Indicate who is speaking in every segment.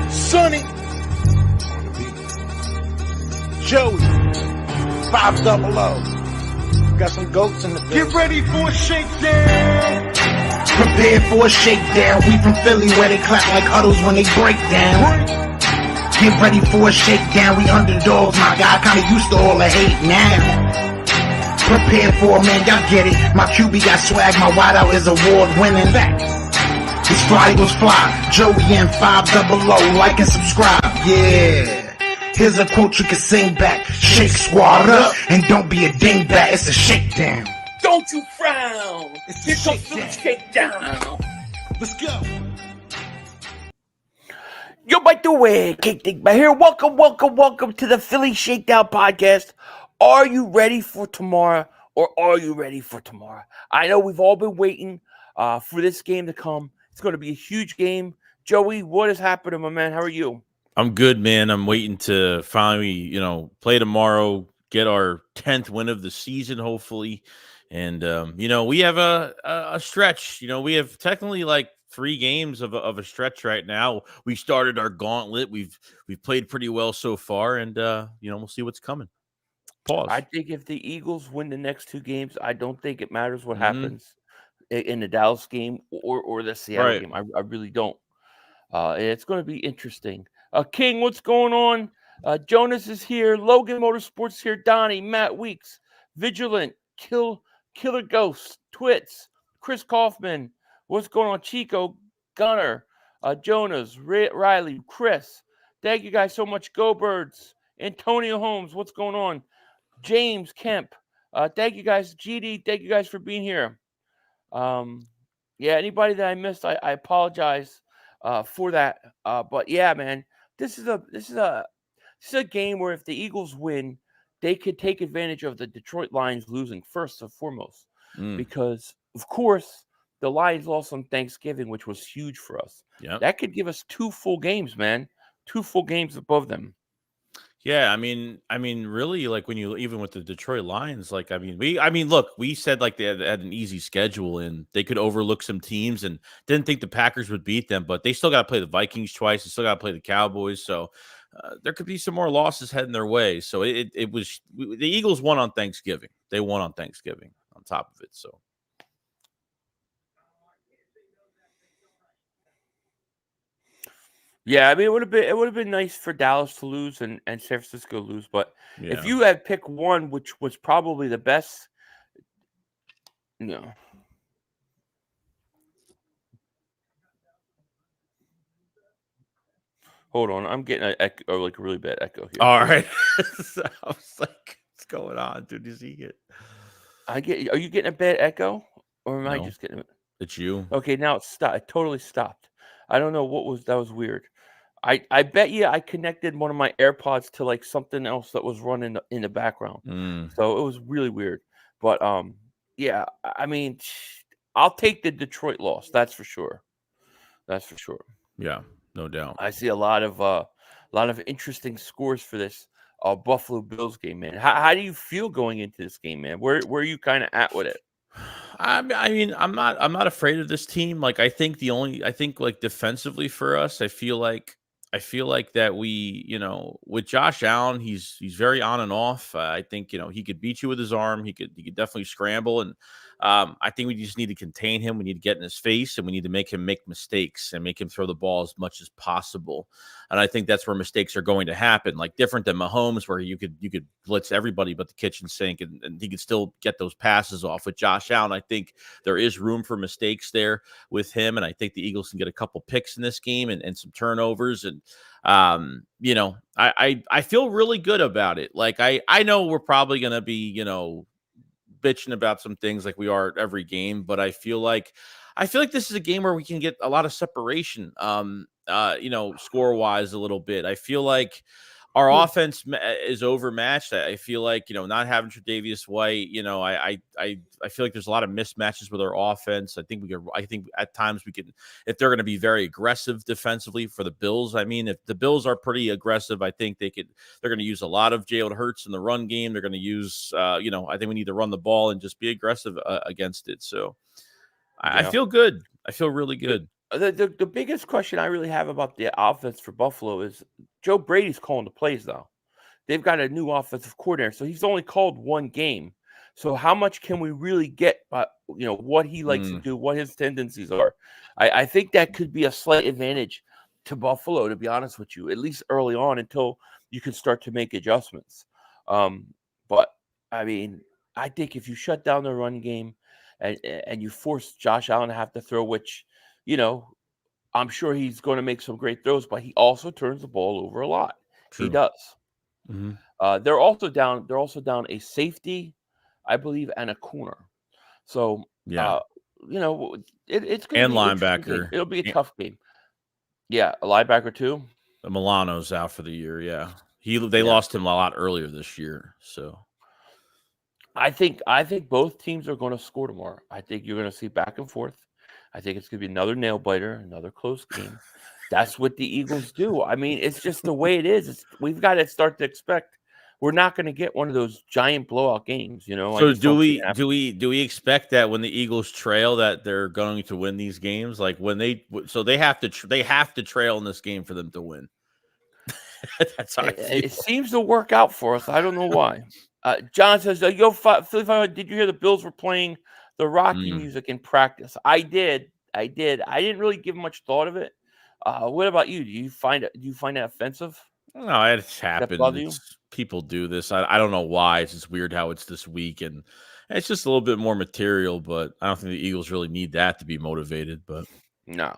Speaker 1: Sonny, Joey, 500. Got some goats in the building.
Speaker 2: Get ready for a shakedown.
Speaker 1: Prepare for a shakedown. We from Philly where they clap like huddles when they break down. Get ready for a shakedown. We underdogs, my guy. Kinda used to all the hate now. Prepare for it, man. Y'all get it. My QB got swag. My wideout is award winning. This fly Eagles fly. Joey and 500. Like and subscribe. Yeah. Here's a quote you can sing back. Shake squad up and don't be a dingbat. It's a shakedown.
Speaker 3: Don't you frown.
Speaker 1: It's
Speaker 3: Here
Speaker 1: a
Speaker 3: comes the shakedown.
Speaker 1: Let's go.
Speaker 3: Yo, by the way, Dingbat here. Welcome to the Philly Shakedown podcast. Are you ready for tomorrow, or are you ready for tomorrow? I know we've all been waiting for this game to come. It's going to be a huge game. Joey, what is happening, my man? How are you?
Speaker 4: I'm good, man. I'm waiting to finally, play tomorrow, get our 10th win of the season, hopefully. And, we have a stretch. We have technically like 3 games of a stretch right now. We started our gauntlet. We've played pretty well so far, and, we'll see what's coming. Pause.
Speaker 3: I think if the Eagles win the next 2 games, I don't think it matters what happens in the Dallas game or the Seattle game. I really don't. It's going to be interesting. King, what's going on? Jonas is here. Logan Motorsports here. Donnie, Matt Weeks, Vigilant, Killer Ghost, Twits, Chris Kaufman. What's going on? Chico, Gunner, Jonas, Riley, Chris. Thank you guys so much. Go Birds. Antonio Holmes, what's going on? James Kemp. Thank you guys. GD, thank you guys for being here. Anybody that I missed, I apologize for that. But yeah, man. This is a game where if the Eagles win, they could take advantage of the Detroit Lions losing first and foremost, because of course the Lions lost on Thanksgiving, which was huge for us.
Speaker 4: Yeah,
Speaker 3: that could give us 2 full games, man. 2 full games above them.
Speaker 4: Yeah, I mean, really, like when you even with the Detroit Lions, like look, we said like they had an easy schedule and they could overlook some teams, and didn't think the Packers would beat them, but they still got to play the Vikings twice. They still got to play the Cowboys, so there could be some more losses heading their way. So it was the Eagles won on Thanksgiving. They won on Thanksgiving on top of it. So.
Speaker 3: Yeah, I mean it would have been nice for Dallas to lose and San Francisco to lose, but if you had picked one, which was probably the best, Hold on, I'm getting a really bad echo here.
Speaker 4: All right, so I was like, "What's going on, dude? Did you get?"
Speaker 3: Are you getting a bad echo, or am I
Speaker 4: No,
Speaker 3: just getting it?
Speaker 4: It's you.
Speaker 3: Okay, now it stopped. It totally stopped. I don't know that was weird. I bet you I connected one of my AirPods to like something else that was running in the background. So it was really weird. But yeah, I mean, I'll take the Detroit loss. That's for sure.
Speaker 4: Yeah, no doubt.
Speaker 3: I see a lot of interesting scores for this Buffalo Bills game, man. How do you feel going into this game, man? Where are you kind of at with it?
Speaker 4: I mean, I'm not afraid of this team. Like, I think like defensively for us, I feel like that we, with Josh Allen, he's very on and off. I think, he could beat you with his arm. He could definitely scramble. And I think we just need to contain him. We need to get in his face, and we need to make him make mistakes and make him throw the ball as much as possible. And I think that's where mistakes are going to happen. Like different than Mahomes, where you could blitz everybody but the kitchen sink, and he could still get those passes off. With Josh Allen, I think there is room for mistakes there with him, and I think the Eagles can get a couple picks in this game and some turnovers. And I feel really good about it. Like I know we're probably gonna be bitching about some things like we are at every game, but I feel like this is a game where we can get a lot of separation, score wise a little bit. I feel like our offense is overmatched. I feel like, not having Tre'Davious White, I feel like there's a lot of mismatches with our offense. I think at times we can, if they're going to be very aggressive defensively for the Bills. I mean, if the Bills are pretty aggressive, I think they're going to use a lot of Jalen Hurts in the run game. They're going to use, I think we need to run the ball and just be aggressive against it. So I feel good. I feel really good.
Speaker 3: The biggest question I really have about the offense for Buffalo is Joe Brady's calling the plays now. They've got a new offensive coordinator, so he's only called one game. So how much can we really get by what he likes to do, what his tendencies are? I think that could be a slight advantage to Buffalo, to be honest with you, at least early on until you can start to make adjustments. But I mean, I think if you shut down the run game and you force Josh Allen to have to throw, which I'm sure he's going to make some great throws, but he also turns the ball over a lot.
Speaker 4: True.
Speaker 3: He does.
Speaker 4: Mm-hmm.
Speaker 3: They're also down a safety, I believe, and a corner. So
Speaker 4: yeah,
Speaker 3: it's going to be
Speaker 4: linebacker.
Speaker 3: It'll be a tough game. Yeah, a linebacker too.
Speaker 4: Milano's out for the year. Yeah, they lost him a lot earlier this year. So
Speaker 3: I think both teams are going to score tomorrow. I think you're going to see back and forth. I think it's going to be another nail biter, another close game. That's what the Eagles do. I mean, it's just the way it is. We've got to start to expect we're not going to get one of those giant blowout games.
Speaker 4: So do we expect that when the Eagles trail that they're going to win these games? Like when they have to trail in this game for them to win. That's how
Speaker 3: it seems to work out for us. I don't know why. John says, Philly, did you hear the Bills were playing the Rocky music in practice? I did. I didn't really give much thought of it. What about you? Do you find that offensive?
Speaker 4: No, it's happened. People do this. I don't know why. It's just weird how it's this week, and it's just a little bit more material. But I don't think the Eagles really need that to be motivated. But
Speaker 3: no.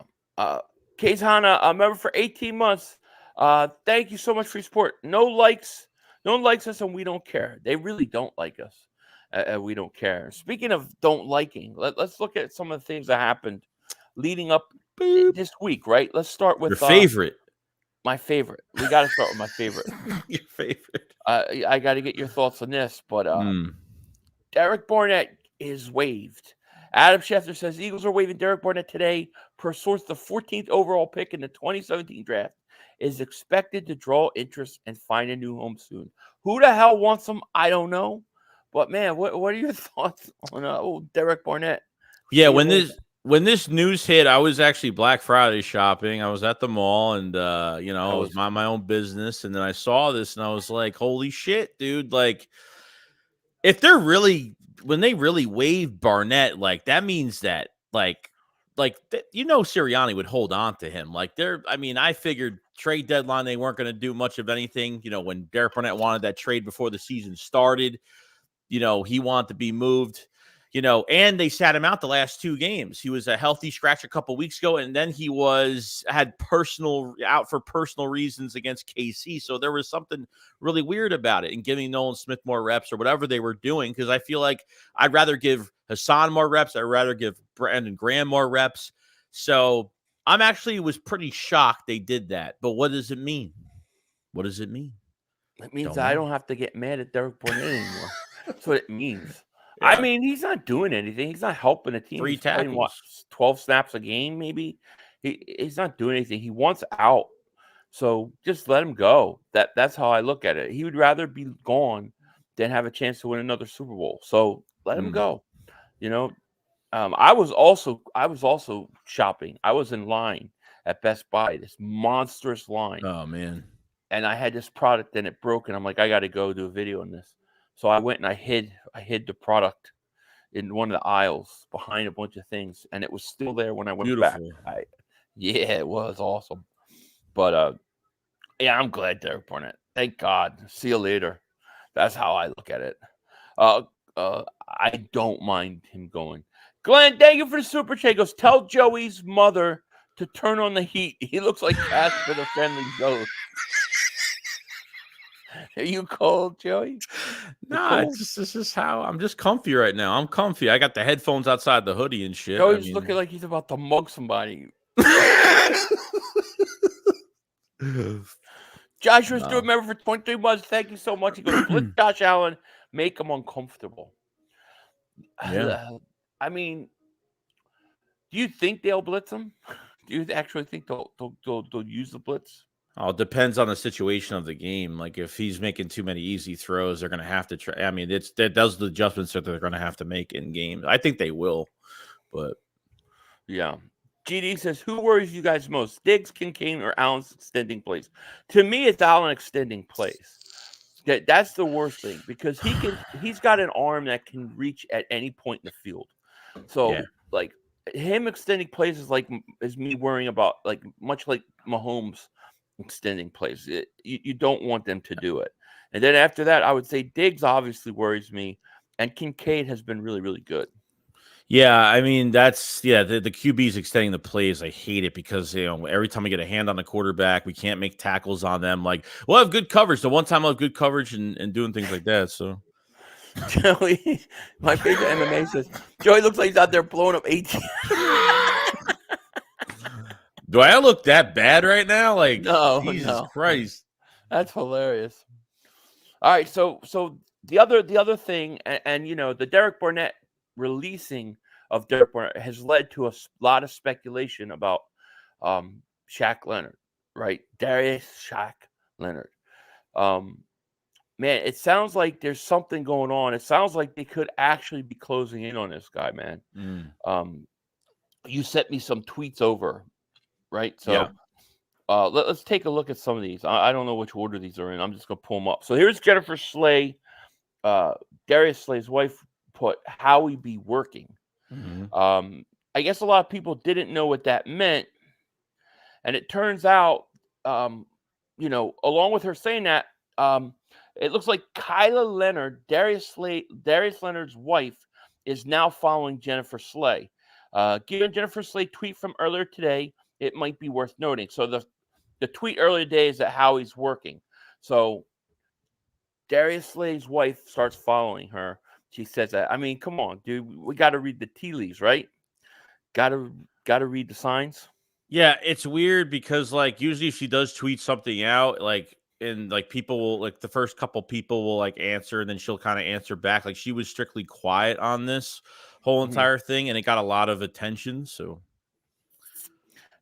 Speaker 3: Case Hana, a member for 18 months. Thank you so much for your support. No one likes us, and we don't care. They really don't like us, and we don't care. Speaking of don't liking, let's look at some of the things that happened leading up this week. Right. Let's start with
Speaker 4: your favorite.
Speaker 3: My favorite. We got to start with my favorite.
Speaker 4: Your favorite.
Speaker 3: I got to get your thoughts on this, but Derek Barnett is waived. Adam Schefter says Eagles are waiving Derek Barnett today. Per source, the 14th overall pick in the 2017 draft is expected to draw interest and find a new home soon. Who the hell wants him? I don't know. But, man, what are your thoughts on Derek Barnett?
Speaker 4: Yeah, when this news hit, I was actually Black Friday shopping. I was at the mall, and I was minding my own business, and then I saw this, and I was like, "Holy shit, dude!" Like, if when they really waived Barnett, like that means that, Sirianni would hold on to him. Like, I figured trade deadline they weren't going to do much of anything. When Derek Barnett wanted that trade before the season started, he wanted to be moved. And they sat him out the last 2 games. He was a healthy scratch a couple weeks ago, and then he had out for personal reasons against KC. So there was something really weird about it, and giving Nolan Smith more reps or whatever they were doing. Because I feel like I'd rather give Hassan more reps. I'd rather give Brandon Graham more reps. So was pretty shocked they did that. But what does it mean? What does it mean?
Speaker 3: It means I don't have to get mad at Derek Barnett anymore. That's what it means.
Speaker 4: Yeah.
Speaker 3: I mean, he's not doing anything. He's not helping the team.
Speaker 4: 3
Speaker 3: he's playing,
Speaker 4: tackles.
Speaker 3: 12 snaps a game, maybe. He's not doing anything. He wants out. So just let him go. That's how I look at it. He would rather be gone than have a chance to win another Super Bowl. So let him go. I was also shopping. I was in line at Best Buy, this monstrous line.
Speaker 4: Oh, man.
Speaker 3: And I had this product and it broke, and I'm like, I got to go do a video on this. So I went and I hid the product in one of the aisles behind a bunch of things, and it was still there when I went back. Yeah, it was awesome. But yeah, I'm glad Derek Barnett. Thank God. See you later. That's how I look at it. I don't mind him going. Glenn, thank you for the super chat. He goes, tell Joey's mother to turn on the heat. He looks like Casper the Friendly Ghost. Are you cold, Joey?
Speaker 4: Nah, this is how I'm just comfy right now. I'm comfy. I got the headphones outside the hoodie and shit.
Speaker 3: Joey's looking like he's about to mug somebody. Joshua Stewart, member for 23 months. Thank you so much. He goes, blitz Josh Allen, make him uncomfortable.
Speaker 4: Yeah.
Speaker 3: I mean, do you think they'll blitz him? Do you actually think they'll use the blitz?
Speaker 4: Oh, it depends on the situation of the game. Like if he's making too many easy throws, they're going to have to try. I mean, those are the adjustments that they're going to have to make in game. I think they will, but
Speaker 3: yeah. GD says, who worries you guys most? Diggs, Kincaid, or Allen's extending plays? To me, it's Allen extending plays. That's the worst thing because he's got an arm that can reach at any point in the field. So like him extending plays is me worrying about much like Mahomes extending plays. You don't want them to do it. And then after that, I would say Diggs obviously worries me, and Kincaid has been really, really good.
Speaker 4: Yeah, I mean the QB's extending the plays. I hate it because every time we get a hand on the quarterback, we can't make tackles on them. Like we'll have good coverage. The one time I'll have good coverage and doing things like that. So
Speaker 3: Joey, my favorite MMA says Joey looks like he's out there blowing up 18.
Speaker 4: Do I look that bad right now? Like
Speaker 3: no,
Speaker 4: Jesus Christ,
Speaker 3: that's hilarious. All right, so the other thing, and the Derek Barnett releasing of Derek Barnett has led to a lot of speculation about Shaq Leonard, right? Darius Shaq Leonard. Man, it sounds like there's something going on. It sounds like they could actually be closing in on this guy, man. You sent me some tweets over, right? So let's take a look at some of these. I don't know which order these are in. I'm just going to pull them up. So here's Jennifer Slay, Darius Slay's wife, put how we be working. I guess a lot of people didn't know what that meant. And it turns out, along with her saying that, it looks like Kyla Leonard, Darius Leonard's wife, is now following Jennifer Slay. Given Jennifer Slay tweet from earlier today, it might be worth noting. So the tweet earlier today is that how he's working. So Darius Slay's wife starts following her. She says that. I mean, come on, dude. We got to read the tea leaves, right? Got to read the signs.
Speaker 4: Yeah, it's weird because usually if she does tweet something out, and people will the first couple people will answer and then she'll kind of answer back. She was strictly quiet on this whole entire thing and it got a lot of attention. So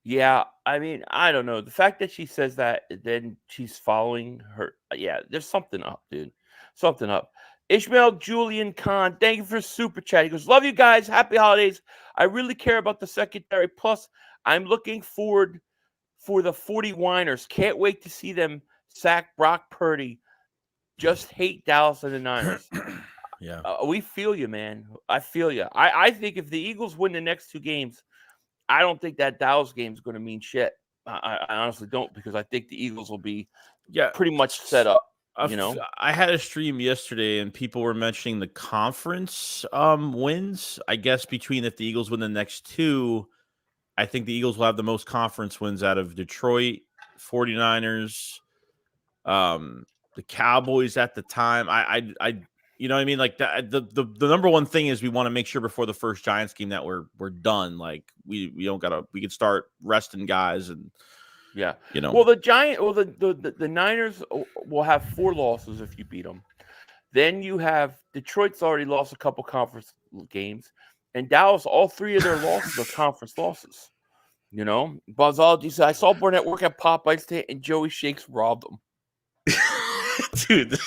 Speaker 3: yeah, I mean, I don't know. The fact that she says that, then she's following her. Yeah, there's something up, dude. Something up. Ishmael Julian Khan, thank you for super chat. He goes, love you guys. Happy holidays. I really care about the secondary. Plus, I'm looking forward for the 40 Winers. Can't wait to see them sack Brock Purdy. Just hate Dallas and the Niners.
Speaker 4: Yeah.
Speaker 3: We feel you, man. I feel you. I think if the Eagles win the next 2 games, I don't think that Dallas game is going to mean shit. I honestly don't, because I think the Eagles will be pretty much set up.
Speaker 4: I had a stream yesterday and people were mentioning the conference wins. I guess between if the Eagles win the next 2, I think the Eagles will have the most conference wins out of Detroit, 49ers, the Cowboys at the time. I you know what I mean? The number one thing is we want to make sure before the first Giants game that we're done. We don't gotta, we can start resting guys and Well, the Niners will have 4 losses if you beat them. Then you have Detroit's already lost a couple conference games, and Dallas, all 3 of their losses are conference losses. Buzzology said, I saw Barnett work at Popeyes today, and JoeyShakes robbed him. Dude,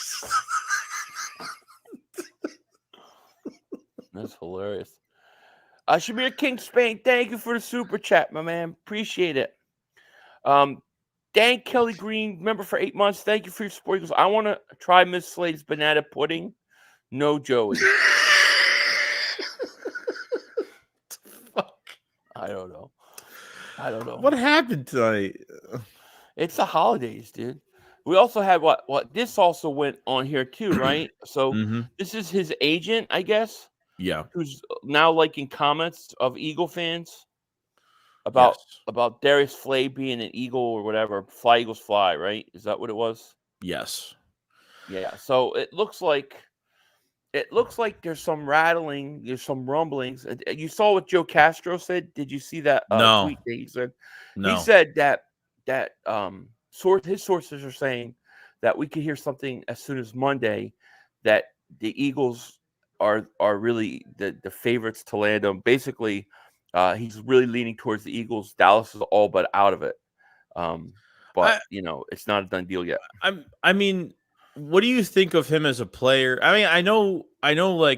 Speaker 3: that's hilarious. Shamir King Spain, thank you for the super chat, my man. Appreciate it. Dan Kelly Green, member for 8 months. Thank you for your support. He goes, I want to try Miss Slade's banana pudding. No, Joey.
Speaker 4: Fuck.
Speaker 3: I don't know.
Speaker 4: What happened tonight?
Speaker 3: It's the holidays, dude. We also had what this also went on here too, right? So this is his agent, I guess.
Speaker 4: Yeah.
Speaker 3: Who's now liking comments of Eagle fans about Darius Slay being an Eagle or whatever. Fly Eagles fly, right? Is that what it was?
Speaker 4: Yes.
Speaker 3: Yeah. So it looks like there's some rattling, there's some rumblings. You saw what Joe Castro said. Did you see that
Speaker 4: no.
Speaker 3: tweet that he said?
Speaker 4: No.
Speaker 3: He said that his sources are saying that we could hear something as soon as Monday, that the Eagles are really the favorites to land them. Basically, he's really leaning towards the Eagles. Dallas is all but out of it. But it's not a done deal yet.
Speaker 4: I mean, what do you think of him as a player? I mean, I know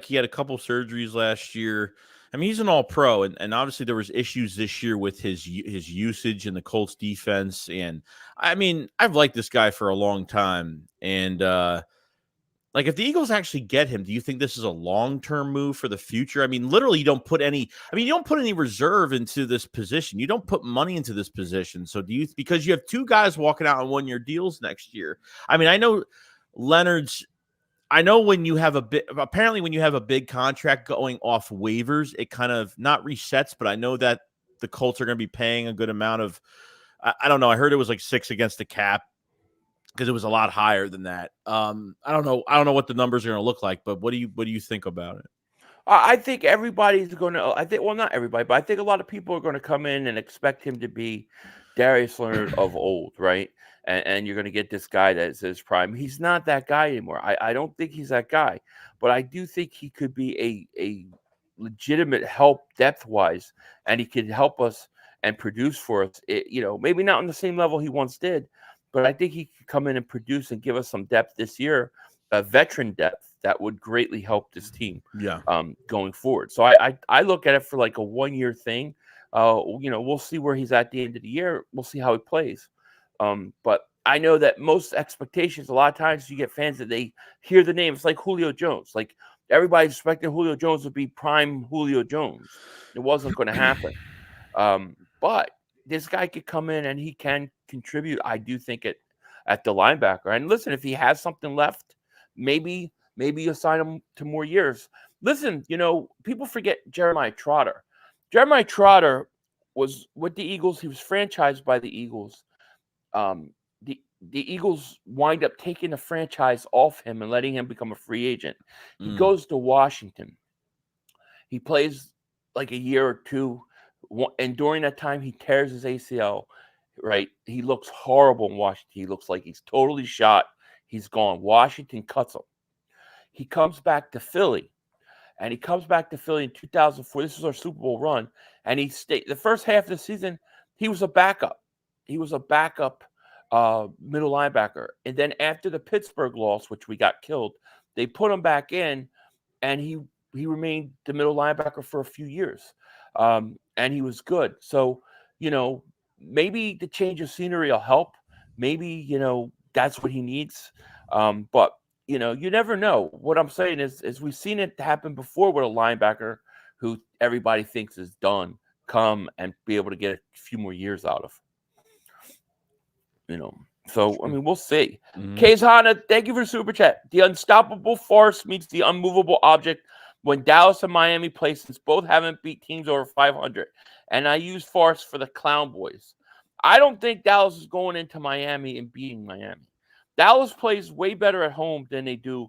Speaker 4: he had a couple surgeries last year. I mean, he's an all-pro, and obviously there was issues this year with his usage in the Colts defense. And I mean, I've liked this guy for a long time. And like, if the Eagles actually get him, do you think this is a long-term move for the future? I mean, literally, you don't put any reserve into this position. You don't put money into this position. So because you have two guys walking out on one-year deals next year. I mean, I know when you have when you have a big contract going off waivers, it kind of not resets, but I know that the Colts are going to be paying a good amount of, I don't know. I heard it was like 6 against the cap because it was a lot higher than that. I don't know. I don't know what the numbers are going to look like, but what do you think about it?
Speaker 3: I think everybody's going to, well, not everybody, but I think a lot of people are going to come in and expect him to be Darius Leonard of old, right? And you're going to get this guy that's his prime. He's not that guy anymore. I don't think he's that guy, but I do think he could be a legitimate help depth-wise, and he could help us and produce for us. Maybe not on the same level he once did, but I think he could come in and produce and give us some depth this year, a veteran depth that would greatly help this team going forward. So I look at it for like a 1-year thing. We'll see where he's at the end of the year. We'll see how he plays. But I know that most expectations, a lot of times you get fans that they hear the name. It's like Julio Jones. Like everybody's expecting Julio Jones to be prime Julio Jones. It wasn't going to happen. But this guy could come in and he can contribute. I do think at the linebacker. And listen, if he has something left, maybe you'll sign him to more years. Listen, people forget Jeremiah Trotter. Jeremiah Trotter was with the Eagles. He was franchised by the Eagles. The Eagles wind up taking the franchise off him and letting him become a free agent. He goes to Washington. He plays like a year or two, and during that time, he tears his ACL, right? He looks horrible in Washington. He looks like he's totally shot. He's gone. Washington cuts him. He comes back to Philly, and he comes back to Philly in 2004. This is our Super Bowl run, and he stayed the first half of the season. He was a backup. He was a backup middle linebacker. And then after the Pittsburgh loss, which we got killed, they put him back in, and he remained the middle linebacker for a few years. And he was good. So, maybe the change of scenery will help. Maybe, that's what he needs. But, you never know. What I'm saying is we've seen it happen before with a linebacker who everybody thinks is done, come and be able to get a few more years out of. So, I mean, we'll see. Case Hana, thank you for the super chat. The unstoppable force meets the unmovable object when Dallas and Miami play, since both haven't beat teams over 500. And I use force for the Clown Boys. I don't think Dallas is going into Miami and beating Miami. Dallas plays way better at home than they do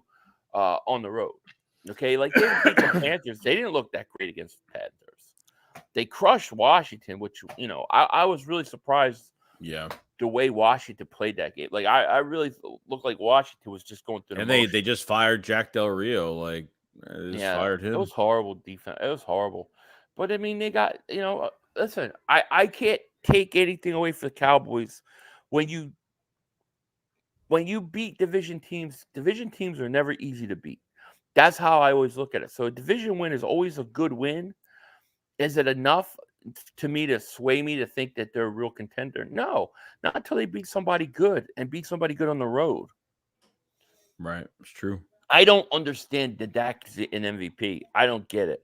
Speaker 3: on the road. Okay, like they beat the Panthers. They didn't look that great against the Panthers. They crushed Washington, which, I was really surprised.
Speaker 4: Yeah.
Speaker 3: The way Washington played that game. Like, I really looked like Washington was just going through the motions.
Speaker 4: They just fired Jack Del Rio. Like, they just fired him.
Speaker 3: It was horrible defense. It was horrible. But, I mean, they got, listen, I can't take anything away from the Cowboys. When you beat division teams are never easy to beat. That's how I always look at it. So a division win is always a good win. Is it enough to me to sway me to think that they're a real contender? No, not until they beat somebody good and beat somebody good on the road.
Speaker 4: Right. It's true.
Speaker 3: I don't understand that Dak is an MVP. I don't get it.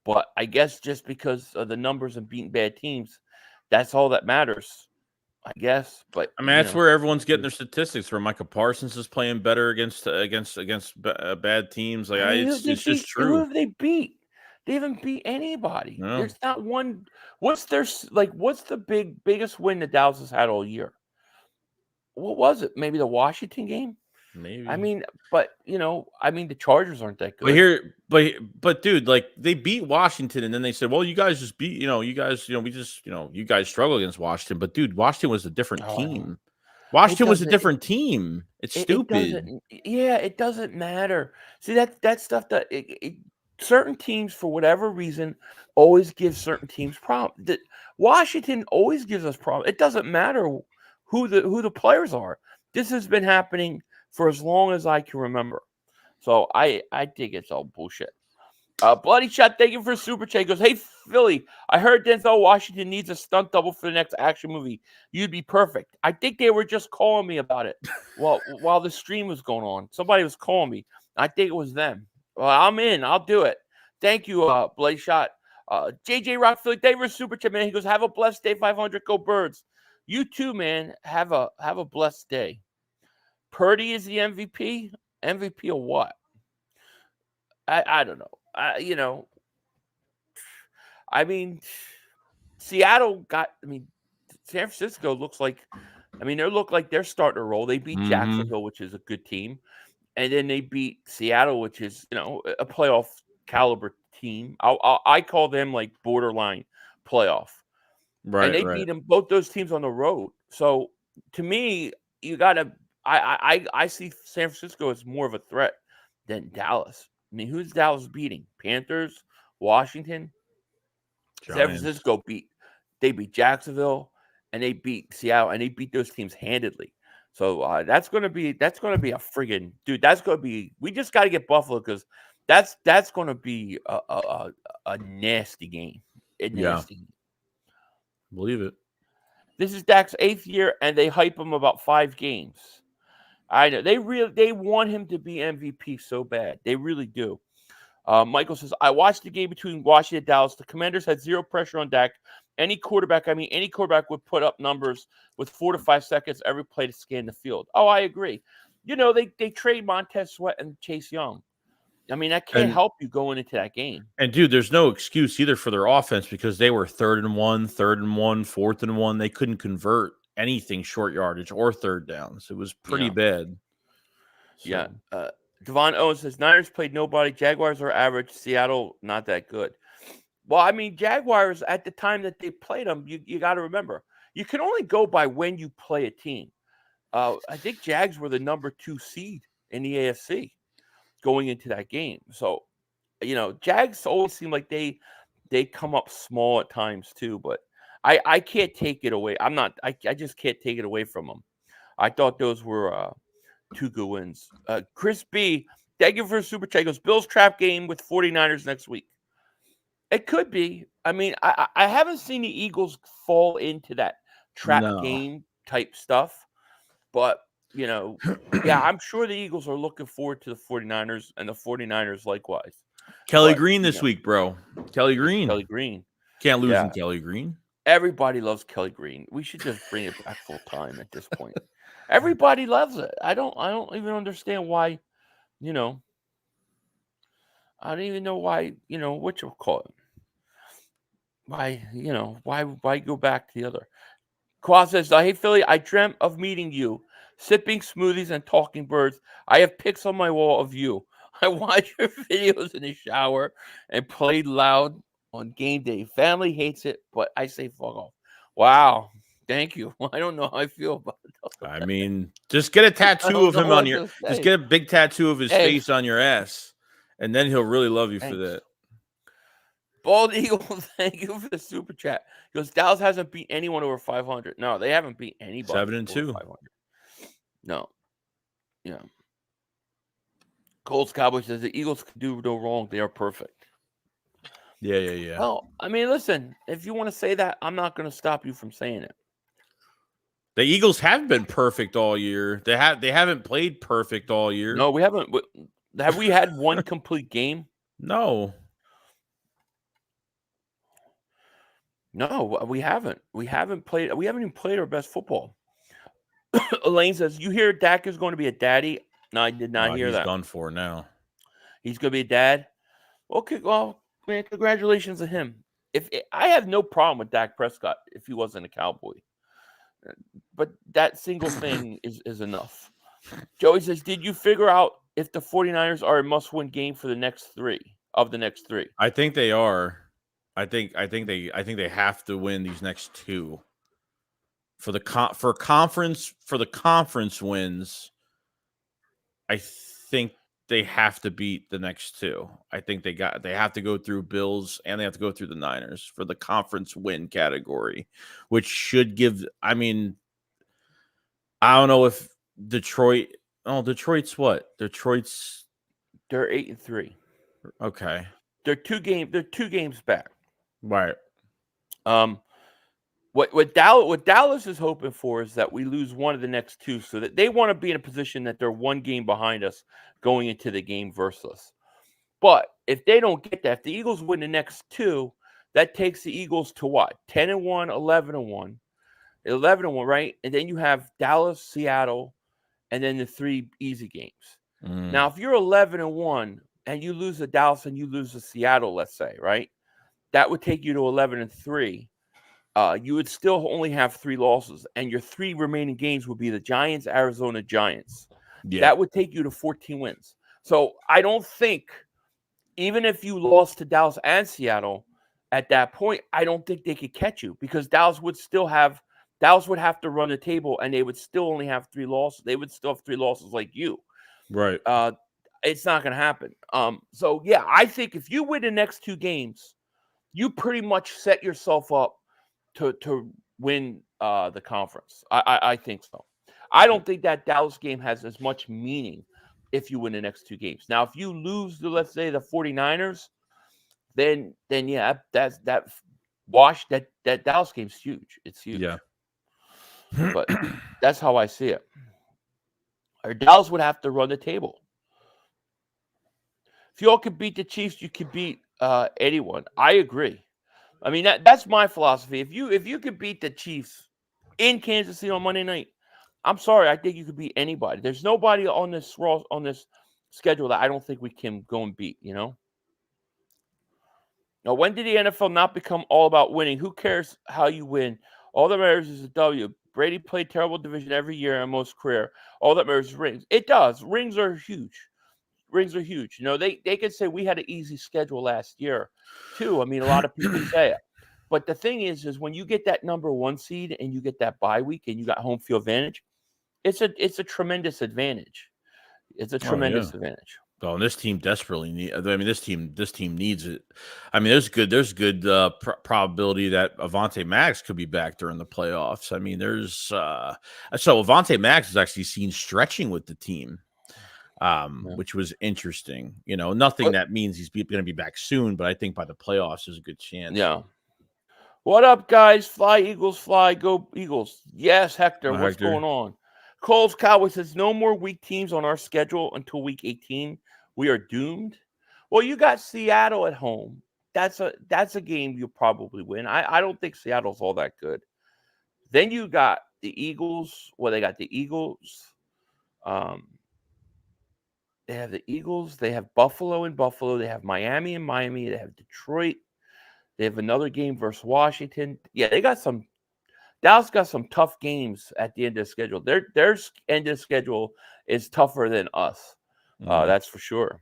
Speaker 3: But I guess just because of the numbers and beating bad teams, that's all that matters, I guess. But
Speaker 4: I mean, that's where everyone's getting their statistics. Where Micah Parsons is playing better against bad teams. Like, it's just true.
Speaker 3: Who have they beat? They haven't beat anybody. No. There's not one. What's the biggest win that Dallas has had all year? What was it? Maybe the Washington game?
Speaker 4: Maybe.
Speaker 3: I mean, but the Chargers aren't that good.
Speaker 4: But dude, like, they beat Washington, and then they said, "Well, you guys just beat, you guys struggle against Washington." But dude, Washington was a different team. Washington was a different team. It's stupid.
Speaker 3: It doesn't matter. See, that stuff that certain teams, for whatever reason, always give certain teams problems. Washington always gives us problems. It doesn't matter who the players are. This has been happening for as long as I can remember. So I think it's all bullshit. Bloody Shot, thank you for super chat. He goes, hey, Philly, I heard Denzel Washington needs a stunt double for the next action movie. You'd be perfect. I think they were just calling me about it while the stream was going on. Somebody was calling me. I think it was them. Well, I'm in. I'll do it. Thank you, Bloody Shot. JJ Rock, Philly, thank you for super chat, man. He goes, have a blessed day, 500. Go Birds. You too, man. Have a blessed day. Purdy is the MVP? MVP of what? I don't know. I mean, Seattle got. I mean, San Francisco looks like. I mean, they look like they're starting to roll. They beat Jacksonville, which is a good team, and then they beat Seattle, which is a playoff caliber team. I call them like borderline playoff,
Speaker 4: right?
Speaker 3: And they beat them both those teams on the road. So to me, you gotta. I see San Francisco as more of a threat than Dallas. I mean, who's Dallas beating? Panthers, Washington, Giants. San Francisco beat Jacksonville, and they beat Seattle, and they beat those teams handedly. So that's gonna be a friggin' dude. That's gonna be. We just got to get Buffalo because that's gonna be a nasty game.
Speaker 4: Believe it.
Speaker 3: This is Dak's 8th year, and they hype him about 5 games. I know they want him to be MVP so bad. They really do. Michael says, I watched the game between Washington and Dallas. The Commanders had zero pressure on Dak. Any quarterback would put up numbers with 4 to 5 seconds every play to scan the field. Oh, I agree. They trade Montez Sweat and Chase Young. I mean, that can't help you going into that game.
Speaker 4: And, dude, there's no excuse either for their offense because they were 3rd and 1, 3rd and 1, 4th and 1. They couldn't convert anything short yardage or third downs. It was pretty bad.
Speaker 3: So. Yeah. Devon Owens says, Niners played nobody. Jaguars are average. Seattle, not that good. Well, I mean, Jaguars, at the time that they played them, you got to remember, you can only go by when you play a team. I think Jags were the number 2 seed in the AFC going into that game. So, Jags always seem like they come up small at times too, but I can't take it away. I just can't take it away from them. I thought those were 2 good wins. Chris B, thank you for a super chat. He goes, Bills trap game with 49ers next week. It could be. I mean, I haven't seen the Eagles fall into that trap game type stuff, but I'm sure the Eagles are looking forward to the 49ers and the 49ers likewise.
Speaker 4: Kelly Green this week, bro. Kelly Green. Can't lose in Kelly Green.
Speaker 3: Everybody loves Kelly Green. We should just bring it back full time at this point. Everybody loves it. I don't even understand why, I don't even know why, what you call it. Why go back to the other? Qua says, hey, Philly, I dreamt of meeting you, sipping smoothies and talking birds. I have pics on my wall of you. I watch your videos in the shower and play loud on game day. Family hates it, but I say fuck off. Wow. Thank you. I don't know how I feel about it.
Speaker 4: I mean, just get a tattoo of him on your – just get a big tattoo of his face on your ass, and then he'll really love you for that.
Speaker 3: Bald Eagle, thank you for the super chat. He goes, Dallas hasn't beat anyone over 500. No, they haven't beat anybody
Speaker 4: 7-2.
Speaker 3: 500. No. Yeah. Colts Cowboys says the Eagles can do no wrong. They are perfect.
Speaker 4: Yeah.
Speaker 3: Well, I mean, listen, if you want to say that, I'm not going to stop you from saying it.
Speaker 4: The Eagles have been perfect all year. They haven't played perfect all year.
Speaker 3: No, we haven't. Have we had one complete game?
Speaker 4: No.
Speaker 3: No, we haven't. We haven't even played our best football. Elaine says, you hear Dak is going to be a daddy? No, I did not hear that.
Speaker 4: He's done for now.
Speaker 3: He's going to be a dad? Okay, well, man, congratulations to him. I have no problem with Dak Prescott if he wasn't a Cowboy. But that single thing is enough. Joey says, did you figure out if the 49ers are a must-win game for the next 3 of the next 3?
Speaker 4: I think they are. I think they have to win these next 2 for the conference wins. I think they have to beat the next 2. I think they have to go through Bills and they have to go through the Niners for the conference win category, which should give. I mean, I don't know if Detroit. Oh, Detroit's what? They're 8-3.
Speaker 3: Okay. They're 2 games back.
Speaker 4: Right.
Speaker 3: What Dallas is hoping for is that we lose one of the next 2, so that they want to be in a position that they're 1 game behind us going into the game versus us. But if they don't get that, if the Eagles win the next 2, that takes the Eagles to what? 10-1, 11-1. 11-1, right? And then you have Dallas, Seattle, and then the 3 easy games. Now, if you're 11-1 and you lose to Dallas and you lose to Seattle, let's say, right? That would take you to 11-3. You would still only have 3 losses, and your 3 remaining games would be the Giants, Arizona Giants.
Speaker 4: Yeah.
Speaker 3: That would take you to 14 wins. So I don't think, even if you lost to Dallas and Seattle at that point, I don't think they could catch you, because Dallas would have to run the table, and they would still only have 3 losses. They would still have 3 losses like you.
Speaker 4: Right.
Speaker 3: It's not going to happen. So yeah, I think if you win the next 2 games, you pretty much set yourself up to win the conference. I think so. I don't think that Dallas game has as much meaning if you win the next 2 games. Now, if you lose to, let's say, the 49ers, then yeah, that Dallas game's huge. It's huge.
Speaker 4: Yeah.
Speaker 3: But that's how I see it. Or Dallas would have to run the table. If you all could beat the Chiefs, you could beat anyone. I agree. I mean, that's my philosophy. If you could beat the Chiefs in Kansas City on Monday night, I'm sorry, I think you could beat anybody. There's nobody on this schedule that I don't think we can go and beat, you know? Now, when did the NFL not become all about winning? Who cares how you win? All that matters is a W. Brady played terrible division every year in most career. All that matters is rings. It does. Rings are huge. Rings are huge. You know, they could say we had an easy schedule last year, too. I mean, a lot of people say it. But the thing is when you get that number 1 seed and you get that bye week and you got home field advantage, it's a tremendous advantage. It's a tremendous advantage.
Speaker 4: Oh, and this team desperately needs. I mean, this team needs it. I mean, there's good probability that Avonte Maddox could be back during the playoffs. I mean, there's so Avonte Maddox is actually seen stretching with the team, which was interesting. You know, nothing that means he's going to be back soon, but I think by the playoffs there's a good chance.
Speaker 3: Yeah. What up, guys? Fly, Eagles, fly. Go, Eagles. Yes, Hector. What's going on? Cole's Cowboys says no more weak teams on our schedule until week 18. We are doomed. Well, you got Seattle at home. That's a game you'll probably win. I don't think Seattle's all that good. Then you got the Eagles. Well, they got the Eagles. They have the Eagles. They have Buffalo and Buffalo. They have Miami and Miami. They have Detroit. They have another game versus Washington. Yeah, they got some. Dallas got some tough games at the end of the schedule. Their end of the schedule is tougher than us. That's for sure.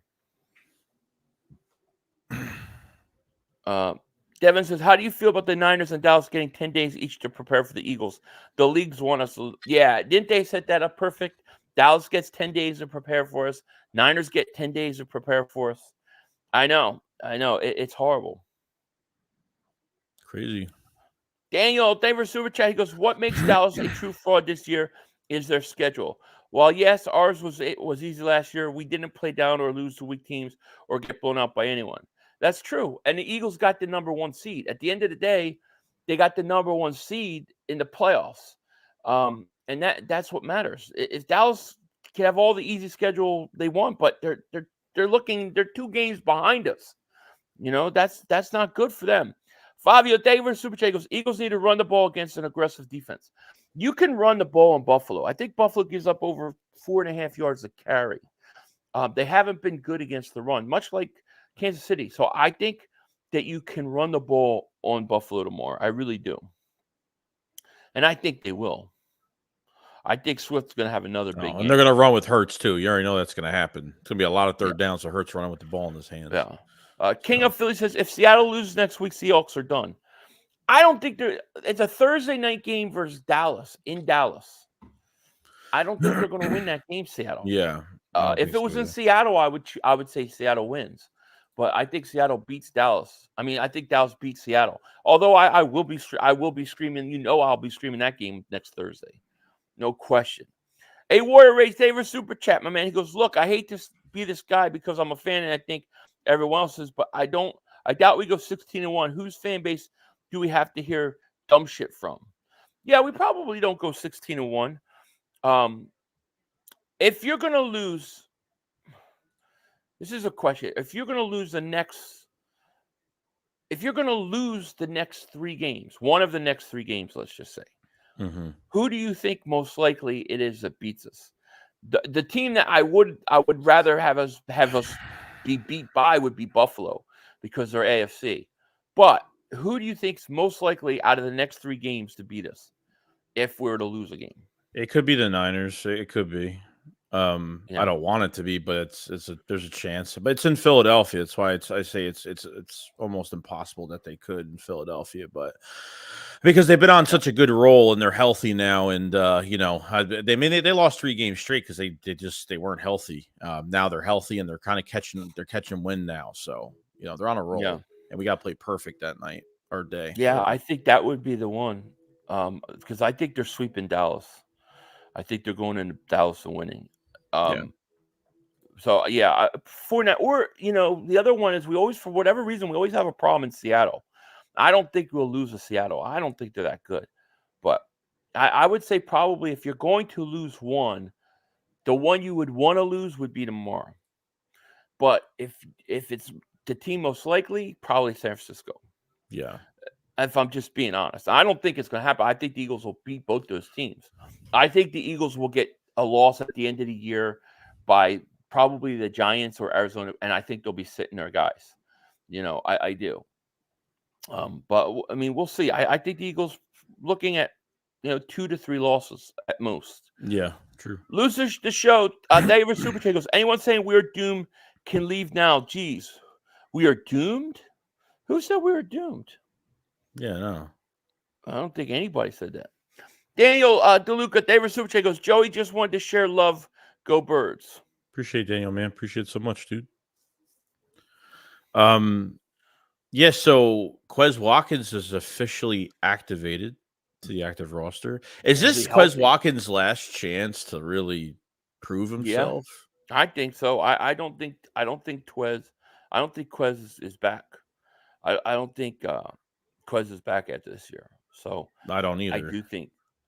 Speaker 3: Devin says, how do you feel about the Niners and Dallas getting 10 days each to prepare for the Eagles? The leagues want us to. Yeah, didn't they set that up perfect? Dallas gets 10 days to prepare for us. Niners get 10 days to prepare for us. I know. It's horrible.
Speaker 4: Crazy.
Speaker 3: Daniel, thank you for Super Chat. He goes, what makes Dallas a true fraud this year is their schedule. While, yes, ours was easy last year, we didn't play down or lose to weak teams or get blown out by anyone. That's true. And the Eagles got the number 1 seed. At the end of the day, they got the number 1 seed in the playoffs. And that's what matters. If Dallas can have all the easy schedule they want, but they're 2 games behind us. You know, that's not good for them. Fabio, thank you for Super Chat. Goes, Eagles need to run the ball against an aggressive defense. You can run the ball in Buffalo. I think Buffalo gives up over 4.5 yards a carry. They haven't been good against the run, much like Kansas City. So I think that you can run the ball on Buffalo tomorrow. I really do. And I think they will. I think Swift's going to have another big game.
Speaker 4: And they're going to run with Hurts, too. You already know that's going to happen. It's going to be a lot of third downs, so Hurts running with the ball in his hands.
Speaker 3: Yeah. King of Philly says, if Seattle loses next week, Seahawks are done. I don't think it's a Thursday night game versus Dallas, in Dallas. I don't think they're going to win that game, Seattle.
Speaker 4: Yeah.
Speaker 3: If it was in Seattle, I would say Seattle wins. But I think Seattle beats Dallas. I mean, I think Dallas beats Seattle. Although I will be screaming. You know, I'll be screaming that game next Thursday. No question. Hey, Warrior Race, David Super Chat, my man. He goes, look, I hate to be this guy because I'm a fan and I think everyone else's, but I doubt we go 16-1. Whose fan base do we have to hear dumb shit from? Yeah, we probably don't go 16-1. If you're gonna lose, this is a question. If you're gonna lose the next 3 games, one of the next 3 games, let's just say, who do you think most likely it is that beats us? The team that I would rather have us be beat by would be Buffalo because they're AFC. But who do you think's most likely out of the next 3 games to beat us if we were to lose a game?
Speaker 4: It could be the Niners. It could be.
Speaker 3: Yeah.
Speaker 4: I don't want it to be, but there's a chance. But it's in Philadelphia. That's why I say it's almost impossible that they could in Philadelphia. But because they've been on such a good roll and they're healthy now, and they lost 3 games straight because they weren't healthy. Now they're healthy and they're kind of catching wind now. So they're on a roll, and we got to play perfect that night or day.
Speaker 3: Yeah, I think that would be the one because I think they're sweeping Dallas. I think they're going into Dallas and winning. So for now, or the other one is for whatever reason we always have a problem in Seattle. I don't think we'll lose to Seattle. I don't think they're that good, but I would say probably if you're going to lose one, the one you would want to lose would be tomorrow. But if it's the team most likely, probably San Francisco.
Speaker 4: Yeah.
Speaker 3: If I'm just being honest, I don't think it's going to happen. I think the Eagles will beat both those teams. I think the Eagles will get a loss at the end of the year by probably the Giants or Arizona, and I think they'll be sitting their guys. I do. But I mean, we'll see. I think the Eagles looking at 2 to 3 losses at most.
Speaker 4: Yeah, true.
Speaker 3: Losers the show. David Super Chat goes, anyone saying we're doomed can leave now. Geez, we are doomed? Who said we were doomed?
Speaker 4: Yeah, no.
Speaker 3: I don't think anybody said that. Daniel DeLuca, David Super Chat goes, Joey just wanted to share love. Go Birds.
Speaker 4: Appreciate Daniel, man. Appreciate it so much, dude. Yeah, so Quez Watkins is officially activated to the active roster. Is this Quez Watkins' last chance to really prove himself?
Speaker 3: Yeah, I think so. I don't think Quez is back. I don't think Quez is back after this year. So
Speaker 4: I don't either.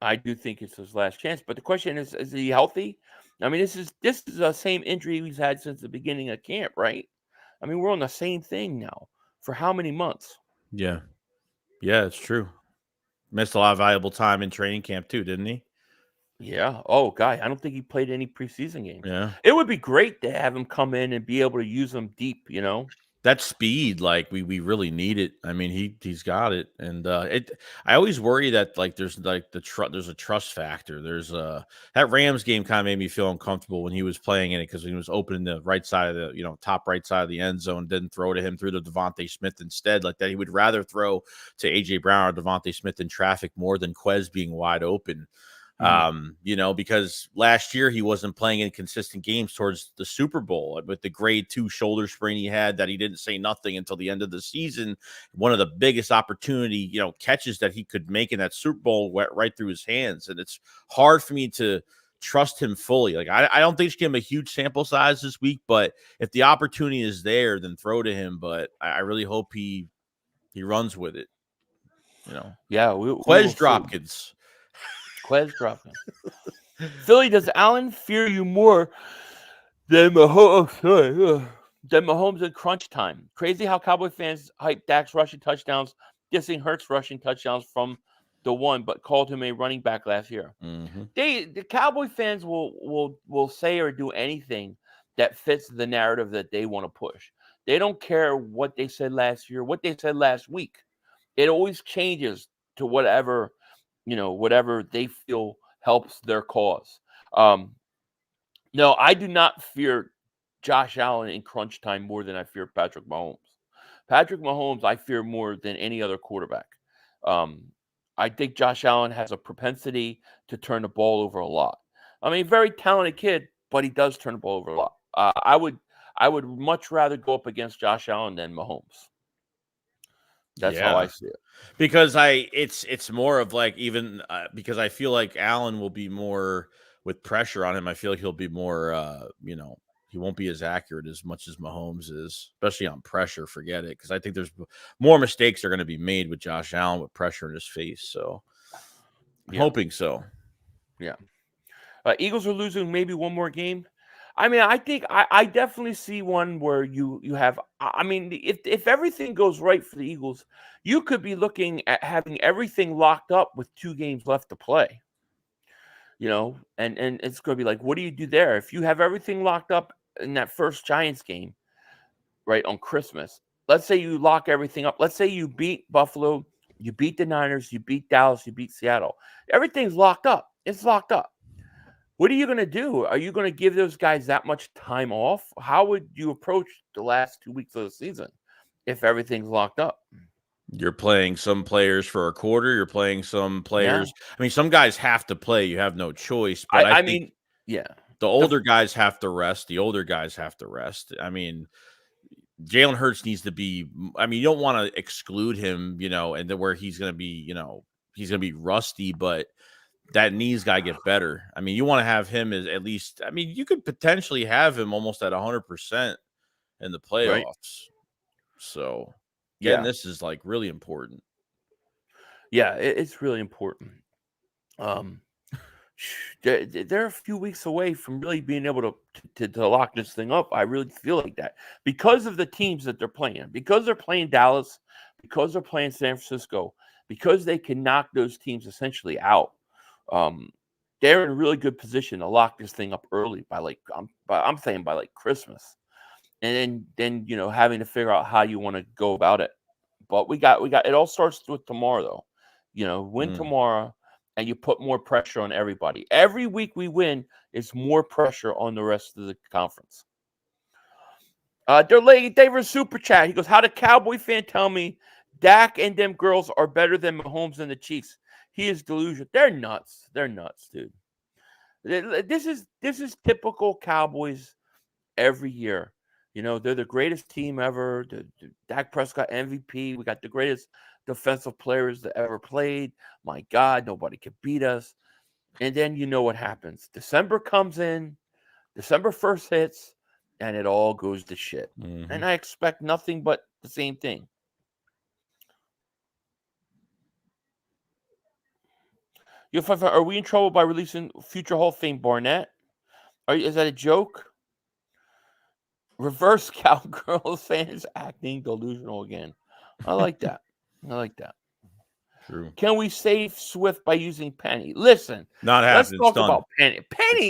Speaker 3: I do think it's his last chance. But the question is he healthy? I mean, this is the same injury he's had since the beginning of camp, right? I mean, we're on the same thing now for how many months?
Speaker 4: Yeah. Yeah, it's true. Missed a lot of valuable time in training camp too, didn't he?
Speaker 3: Yeah. Oh, guy, I don't think he played any preseason games.
Speaker 4: Yeah.
Speaker 3: It would be great to have him come in and be able to use him deep,
Speaker 4: That speed, like we really need it. I mean, he's got it, and I always worry that there's there's a trust factor. There's that Rams game kind of made me feel uncomfortable when he was playing in it because he was opening the right side of the top right side of the end zone, didn't throw to him through to Devontae Smith instead. Like that, he would rather throw to AJ Brown or Devontae Smith in traffic more than Quez being wide open. Because last year he wasn't playing in consistent games towards the Super Bowl with the grade 2 shoulder sprain he had that he didn't say nothing until the end of the season. One of the biggest opportunity, catches that he could make in that Super Bowl went right through his hands. And it's hard for me to trust him fully. Like, I don't think you should give him a huge sample size this week, but if the opportunity is there, then throw to him. But I really hope he runs with it.
Speaker 3: Yeah.
Speaker 4: Quez Dropkins.
Speaker 3: Quez dropping. Philly, does Allen fear you more than Mahomes in crunch time? Crazy how Cowboy fans hype Dak's rushing touchdowns, dissing Hurts rushing touchdowns from the one, but called him a running back last year.
Speaker 4: Mm-hmm.
Speaker 3: The Cowboy fans will say or do anything that fits the narrative that they want to push. They don't care what they said last year, what they said last week. It always changes to whatever they feel helps their cause. No, I do not fear Josh Allen in crunch time more than I fear Patrick Mahomes. Patrick Mahomes, I fear more than any other quarterback. I think Josh Allen has a propensity to turn the ball over a lot. I mean, very talented kid, but he does turn the ball over a lot. I would much rather go up against Josh Allen than Mahomes. That's how I see it.
Speaker 4: Because it's more of because I feel like Allen will be more with pressure on him. I feel like he'll be more, He won't be as accurate as much as Mahomes is, especially on pressure. Forget it, because I think there's more mistakes are going to be made with Josh Allen with pressure in his face. So I'm hoping so.
Speaker 3: Yeah. Eagles are losing maybe one more game. I mean, I think I definitely see one where you have. I mean, if everything goes right for the Eagles, you could be looking at having everything locked up with 2 games left to play. And it's going to be like, what do you do there if you have everything locked up in that first Giants game, right, on Christmas? Let's say you lock everything up. Let's say you beat Buffalo, you beat the Niners, you beat Dallas, you beat Seattle. Everything's locked up. It's locked up. What are you going to do? Are you going to give those guys that much time off? How would you approach the last 2 weeks of the season if everything's locked up?
Speaker 4: You're playing some players for a quarter. You're playing some players. Yeah. I mean, some guys have to play. You have no choice. But I think
Speaker 3: yeah,
Speaker 4: the older guys have to rest. The older guys have to rest. I mean, Jalen Hurts needs to be. I mean, you don't want to exclude him, and then where he's going to be, he's going to be rusty, but that knee's got to get better. I mean, you want to have him as at least. I mean, you could potentially have him almost at 100% in the playoffs. Right. So. Getting this is like really important.
Speaker 3: Yeah, it's really important. They're a few weeks away from really being able to lock this thing up. I really feel like that because of the teams that they're playing, because they're playing Dallas, because they're playing San Francisco, because they can knock those teams essentially out. They're in a really good position to lock this thing up early by I'm saying by like Christmas. And then having to figure out how you want to go about it. But we got it all starts with tomorrow though. Win tomorrow and you put more pressure on everybody. Every week we win is more pressure on the rest of the conference. David Super Chat. He goes, how did Cowboy fan tell me Dak and them girls are better than Mahomes and the Chiefs? He is delusional. They're nuts. They're nuts, dude. This is typical Cowboys every year. They're the greatest team ever. Dak Prescott MVP. We got the greatest defensive players that ever played. My God, nobody can beat us. And then you know what happens. December comes in. December 1st hits, and it all goes to shit. Mm-hmm. And I expect nothing but the same thing. Are we in trouble by releasing future Hall of Fame Barnett? Is that a joke? Reverse Cowgirls fans acting delusional again. I like that.
Speaker 4: True.
Speaker 3: Can we save Swift by using Penny? Listen,
Speaker 4: not happening.
Speaker 3: Let's talk about Penny.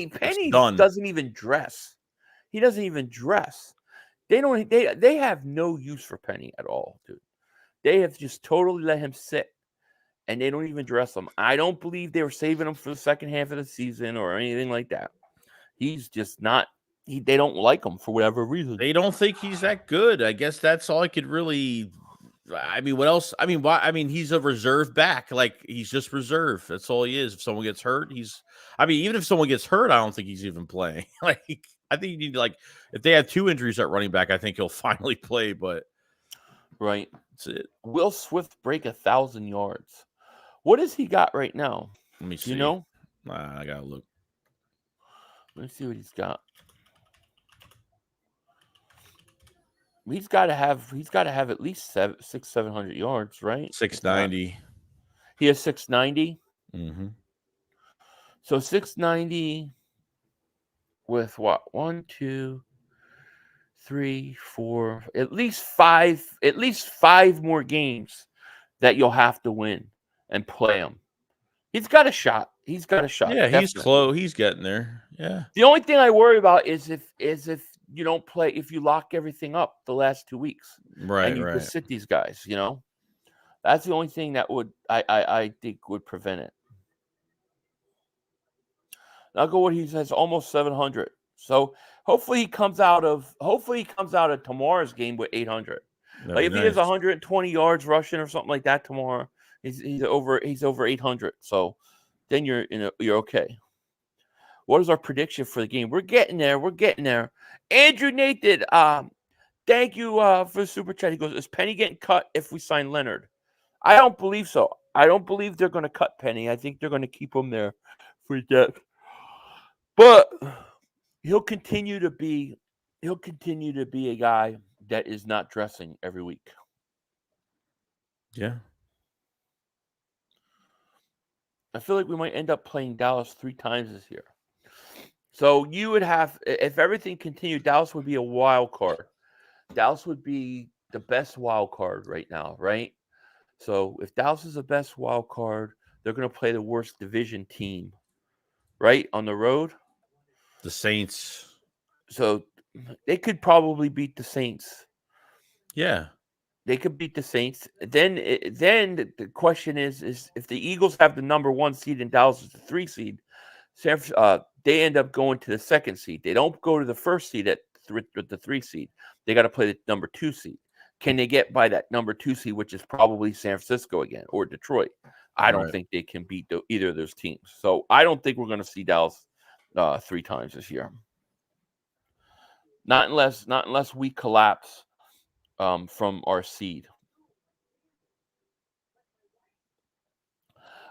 Speaker 3: Penny doesn't even dress. He doesn't even dress. They have no use for Penny at all, dude. They have just totally let him sit, and they don't even dress him. I don't believe they were saving him for the second half of the season or anything like that. He's just not. They don't like him for whatever reason.
Speaker 4: They don't think he's that good. I guess that's all I could really. I mean, what else? I mean, why? I mean, he's a reserve back. Like he's just reserve. That's all he is. If someone gets hurt, even if someone gets hurt, I don't think he's even playing. Like I think you need if they have 2 injuries at running back, I think he'll finally play. But
Speaker 3: right,
Speaker 4: that's it.
Speaker 3: Will Swift break 1,000 yards? What does he got right now?
Speaker 4: Let me see. I gotta look.
Speaker 3: Let me see what he's got. He's got to have at least 700 yards, right?
Speaker 4: 690.
Speaker 3: He has 690.
Speaker 4: Mm-hmm.
Speaker 3: So 690 with what? 1, 2, 3, 4. At least five more games that you'll have to win and play him. He's got a shot.
Speaker 4: Yeah,
Speaker 3: definitely.
Speaker 4: He's close. He's getting there. Yeah.
Speaker 3: The only thing I worry about is if you don't play, if you lock everything up the last 2 weeks,
Speaker 4: right?
Speaker 3: And you just sit these guys, that's the only thing that would I think would prevent it. I'll go what he says, almost 700. So hopefully he comes out of tomorrow's game with 800. If he has 120 yards rushing or something like that tomorrow, he's over 800. So then you're okay. What is our prediction for the game? We're getting there. Andrew Nathan, thank you for the super chat. He goes, is Penny getting cut if we sign Leonard? I don't believe so. I don't believe they're going to cut Penny. I think they're going to keep him there for depth. But he'll continue to be he'll continue to be a guy that is not dressing every week.
Speaker 4: Yeah.
Speaker 3: I feel like we might end up playing Dallas 3 times this year. So you would have, if everything continued, Dallas would be a wild card. Dallas would be the best wild card right now, right? So if Dallas is the best wild card, they're going to play the worst division team, right, on the road.
Speaker 4: The Saints.
Speaker 3: So they could probably beat the Saints.
Speaker 4: Yeah.
Speaker 3: They could beat the Saints. Then the question is if the Eagles have the number 1 seed and Dallas is the 3 seed, they end up going to the 2nd seed. They don't go to the 1st seed with the 3 seed. They got to play the number 2 seed. Can they get by that number 2 seed, which is probably San Francisco again or Detroit? I don't think they can beat either of those teams. So I don't think we're going to see Dallas 3 times this year. Not unless we collapse from our seed.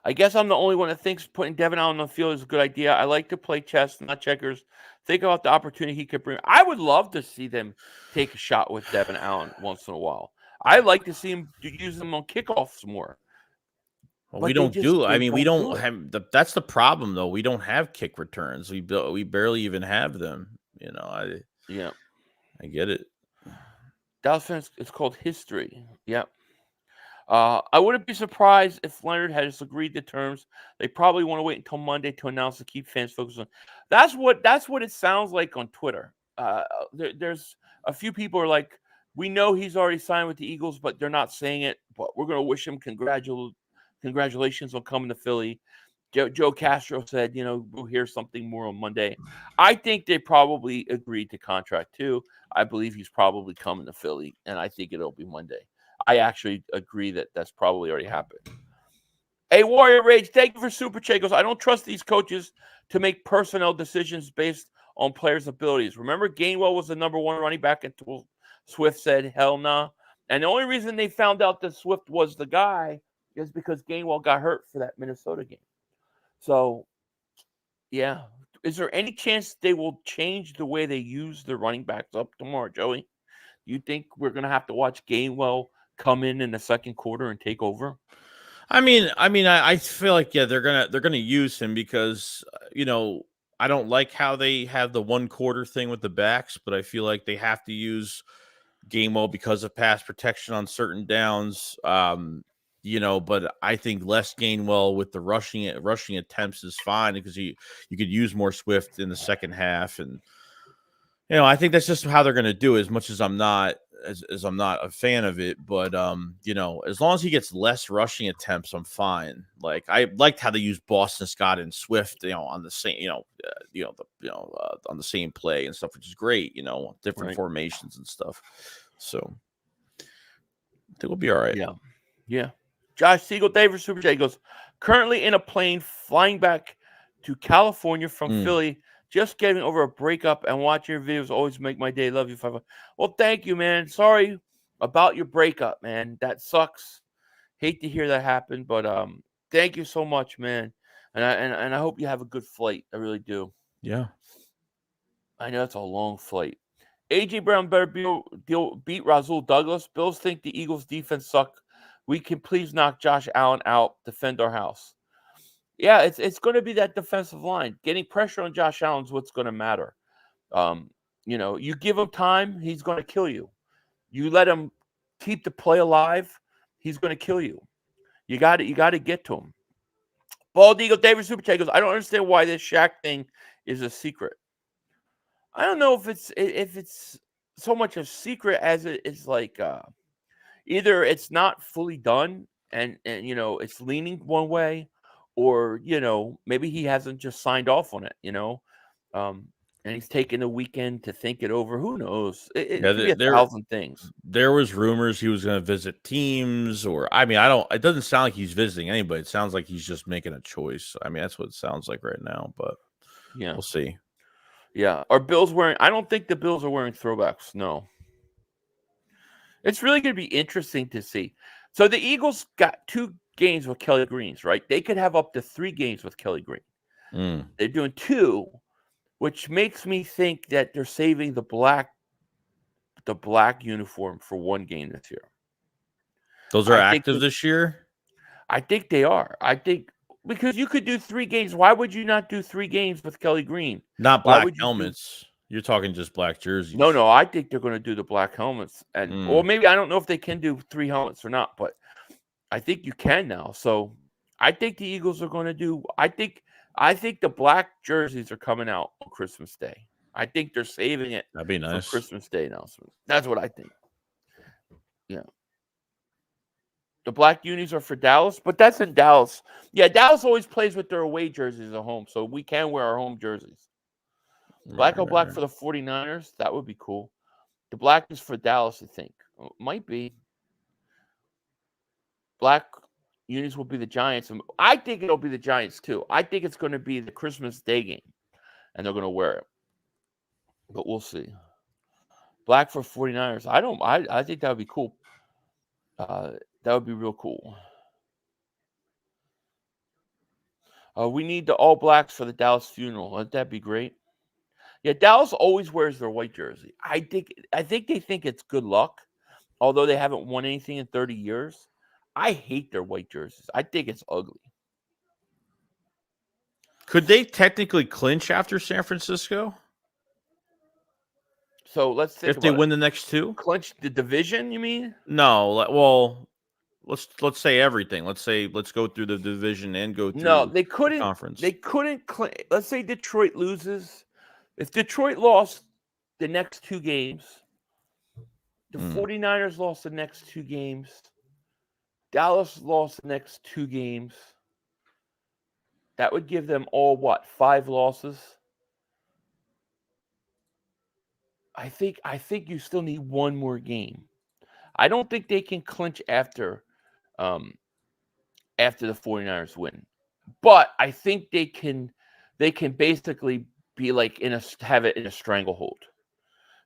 Speaker 3: I guess I'm the only one that thinks putting Devin Allen on the field is a good idea. I like to play chess, not checkers. Think about the opportunity he could bring. I would love to see them take a shot with Devin Allen once in a while. I like to see him use them on kickoffs more.
Speaker 4: Well, we don't do. I mean, we don't have. That's the problem, though. We don't have kick returns. We barely even have them. You know. I get it.
Speaker 3: Dallas fans, it's called history. Yeah. I wouldn't be surprised if Leonard had just agreed to terms. They probably want to wait until Monday to announce to keep fans focused on. That's what it sounds like on Twitter. There's a few people are like, we know he's already signed with the Eagles, but they're not saying it. But we're going to wish him congratulations on coming to Philly. Joe Castro said, we'll hear something more on Monday. I think they probably agreed to contract too. I believe he's probably coming to Philly, and I think it'll be Monday. I actually agree that that's probably already happened. Hey, Warrior Rage, thank you for Super Chat. Goes, I don't trust these coaches to make personnel decisions based on players' abilities. Remember, Gainwell was the number 1 running back until Swift said, hell nah. And the only reason they found out that Swift was the guy is because Gainwell got hurt for that Minnesota game. So, yeah. Is there any chance they will change the way they use the running backs up tomorrow, Joey? You think we're going to have to watch Gainwell come in the second quarter and take over?
Speaker 4: I mean, I feel like they're gonna use him because I don't like how they have the 1 quarter thing with the backs, but I feel like they have to use Gainwell because of pass protection on certain downs. But I think less Gainwell with the rushing attempts is fine because you could use more Swift in the second half, and I think that's just how they're going to do it. As much as I'm not a fan of it, but as long as he gets less rushing attempts, I'm fine. Like I liked how they used Boston Scott and Swift, on the same, on the same play and stuff, which is great. Different formations and stuff. So I think we'll be all right.
Speaker 3: Yeah. Josh Siegel, David Super J goes, currently in a plane flying back to California from Philly. Just getting over a breakup and watching your videos always make my day. Love you, 5. Well, thank you, man. Sorry about your breakup, man. That sucks. Hate to hear that happen, but thank you so much, man. And I hope you have a good flight. I really do.
Speaker 4: Yeah.
Speaker 3: I know it's a long flight. AJ Brown better beat Rasul Douglas. Bills think the Eagles' defense suck. We can please knock Josh Allen out. Defend our house. Yeah, it's going to be that defensive line. Getting pressure on Josh Allen is what's going to matter. You give him time, he's going to kill you. You let him keep the play alive, he's going to kill you. You got to get to him. Bald Eagle, David Super Chat goes, I don't understand why this Shaq thing is a secret. I don't know if it's so much a secret as it is like either it's not fully done and it's leaning one way. Or, maybe he hasn't just signed off on it, and he's taking a weekend to think it over. Who knows? It could be 1,000 things.
Speaker 4: There was rumors he was going to visit teams it doesn't sound like he's visiting anybody. It sounds like he's just making a choice. I mean, that's what it sounds like right now, but yeah, we'll see.
Speaker 3: Yeah. Are Bills wearing, I don't think the Bills are wearing throwbacks. No. It's really going to be interesting to see. So the Eagles got 2 games with Kelly Greens, right? They could have up to 3 games with Kelly Green. They're doing 2, which makes me think that they're saving the black the black uniform for one game this year.
Speaker 4: Those are active this year?
Speaker 3: I think they are. I think because you could do 3 games. Why would you not do 3 games with Kelly Green?
Speaker 4: Not black helmets. You're talking just black jerseys.
Speaker 3: No. I think they're going to do the black helmets, or maybe I don't know if they can do 3 helmets or not, but I think you can now. So I think the Eagles are going to do. I think the black jerseys are coming out on Christmas Day. I think they're saving it.
Speaker 4: That'd be nice
Speaker 3: for Christmas Day announcement. That's what I think. Yeah. The black unis are for Dallas, but that's in Dallas. Yeah, Dallas always plays with their away jerseys at home, so we can wear our home jerseys. Black on black for the 49ers, that would be cool. The black is for Dallas, I think. Might be. Black unis will be the Giants. I think it'll be the Giants, too. I think it's going to be the Christmas Day game, and they're going to wear it. But we'll see. Black for 49ers. I think that would be cool. That would be real cool. We need the all blacks for the Dallas funeral. Wouldn't that be great? Yeah, Dallas always wears their white jersey. I think they think it's good luck, although they haven't won anything in 30 years. I hate their white jerseys. I think it's ugly.
Speaker 4: Could they technically clinch after San Francisco?
Speaker 3: So let's think
Speaker 4: if they win the next 2,
Speaker 3: clinch the division. You mean?
Speaker 4: No. Well, let's say everything. Let's go through the division and go through.
Speaker 3: No, they couldn't.
Speaker 4: The conference.
Speaker 3: They couldn't. Let's say Detroit loses. If Detroit lost the next 2 games, the 49ers lost the next 2 games, Dallas lost the next 2 games. That would give them all 5 losses. I think you still need 1 more game. I don't think they can clinch after the 49ers win. But I think they can basically be like have it in a stranglehold.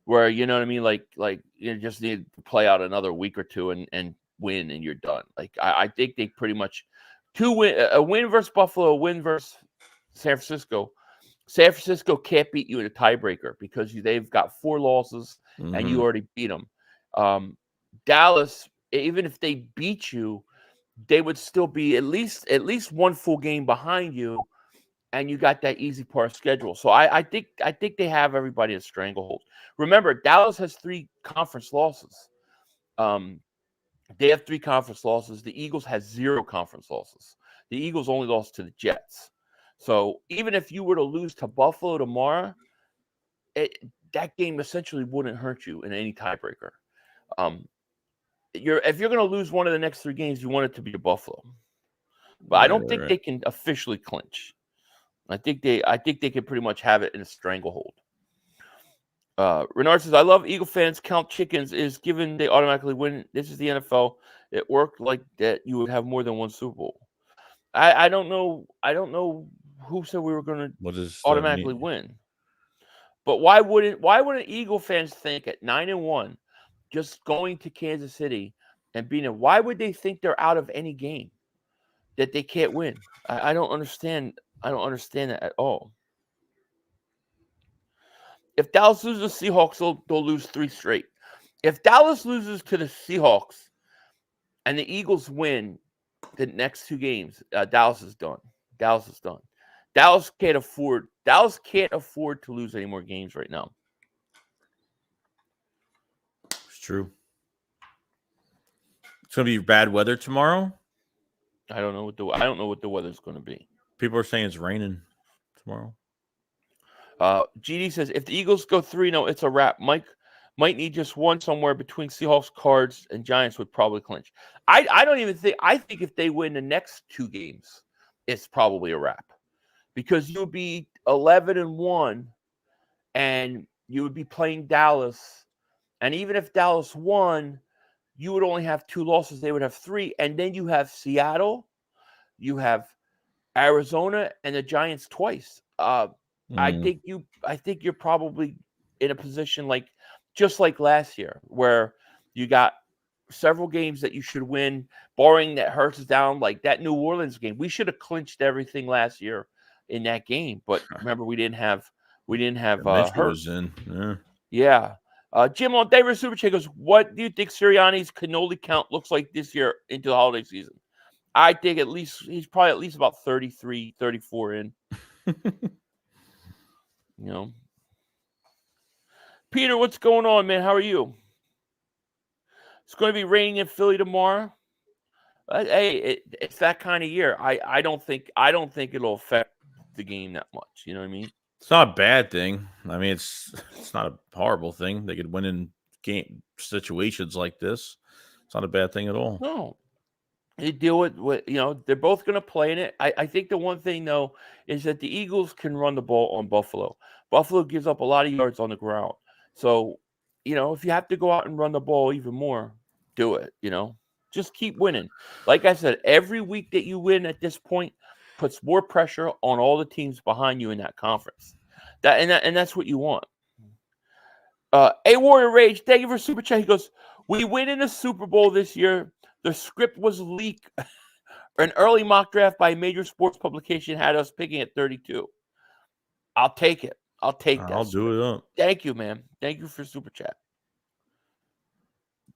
Speaker 3: Where you know what I mean? Like you just need to play out another week or 2 and win and you're done. Like I think they pretty much a win versus Buffalo, a win versus San Francisco. San Francisco can't beat you in a tiebreaker because they've got 4 losses and you already beat them. Dallas, even if they beat you, they would still be at least 1 full game behind you, and you got that easy part schedule. So I think they have everybody in a stranglehold. Remember, Dallas has 3 conference losses. They have 3 conference losses. The Eagles has 0 conference losses. The Eagles only lost to the Jets. So even if you were to lose to Buffalo tomorrow, that game essentially wouldn't hurt you in any tiebreaker. If you're going to lose one of the next 3 games, you want it to be to Buffalo. But I don't think they can officially clinch. I think they can pretty much have it in a stranglehold. Renard says, I love Eagle fans count chickens is given they automatically win. This is the NFL. It worked like that. You would have more than 1 Super Bowl. I don't know who said we were going to automatically win. But why wouldn't Eagle fans think at 9-1, just going to Kansas City and being it? Why would they think they're out of any game that they can't win? I don't understand. I don't understand that at all. If Dallas loses the Seahawks, they'll lose 3 straight. If Dallas loses to the Seahawks and the Eagles win the next 2 games, Dallas is done. Dallas is done. Dallas can't afford to lose any more games right now.
Speaker 4: It's true. It's going to be bad weather tomorrow.
Speaker 3: I don't know what the weather's going to be.
Speaker 4: People are saying it's raining tomorrow.
Speaker 3: GD says if the Eagles go 3-0, it's a wrap. Mike might need just 1 somewhere between Seahawks, Cards, and Giants would probably clinch. I don't even think. I think if they win the next 2 games, it's probably a wrap because you'll be 11-1, and you would be playing Dallas. And even if Dallas won, you would only have 2 losses. They would have 3, and then you have Seattle, you have Arizona, and the Giants twice. I think you're probably in a position just like last year, where you got several games that you should win, barring that Hurts is down, like that New Orleans game. We should have clinched everything last year in that game, but remember we didn't have Hurts.
Speaker 4: Was in.
Speaker 3: Yeah. Jim on David Super Chat goes, what do you think Sirianni's cannoli count looks like this year into the holiday season? I think he's probably at least about 33, 34 in. Peter, what's going on, man? How are you? It's going to be raining in Philly tomorrow. Hey, it's that kind of year. I don't think it'll affect the game that much. You know what I mean?
Speaker 4: It's not a bad thing. I mean, it's not a horrible thing. They could win in game situations like this. It's not a bad thing at all.
Speaker 3: No. They deal with they're both going to play in it. I think the one thing, though, is that the Eagles can run the ball on Buffalo. Buffalo gives up a lot of yards on the ground. So, if you have to go out and run the ball even more, do it, Just keep winning. Like I said, every week that you win at this point puts more pressure on all the teams behind you in that conference. And that's what you want. A Warrior Rage, thank you for Super Chat. He goes, we win in the Super Bowl this year. The script was leaked. An early mock draft by a major sports publication had us picking at 32. I'll take it. I'll take that.
Speaker 4: I'll do it up.
Speaker 3: Thank you, man. Thank you for Super Chat.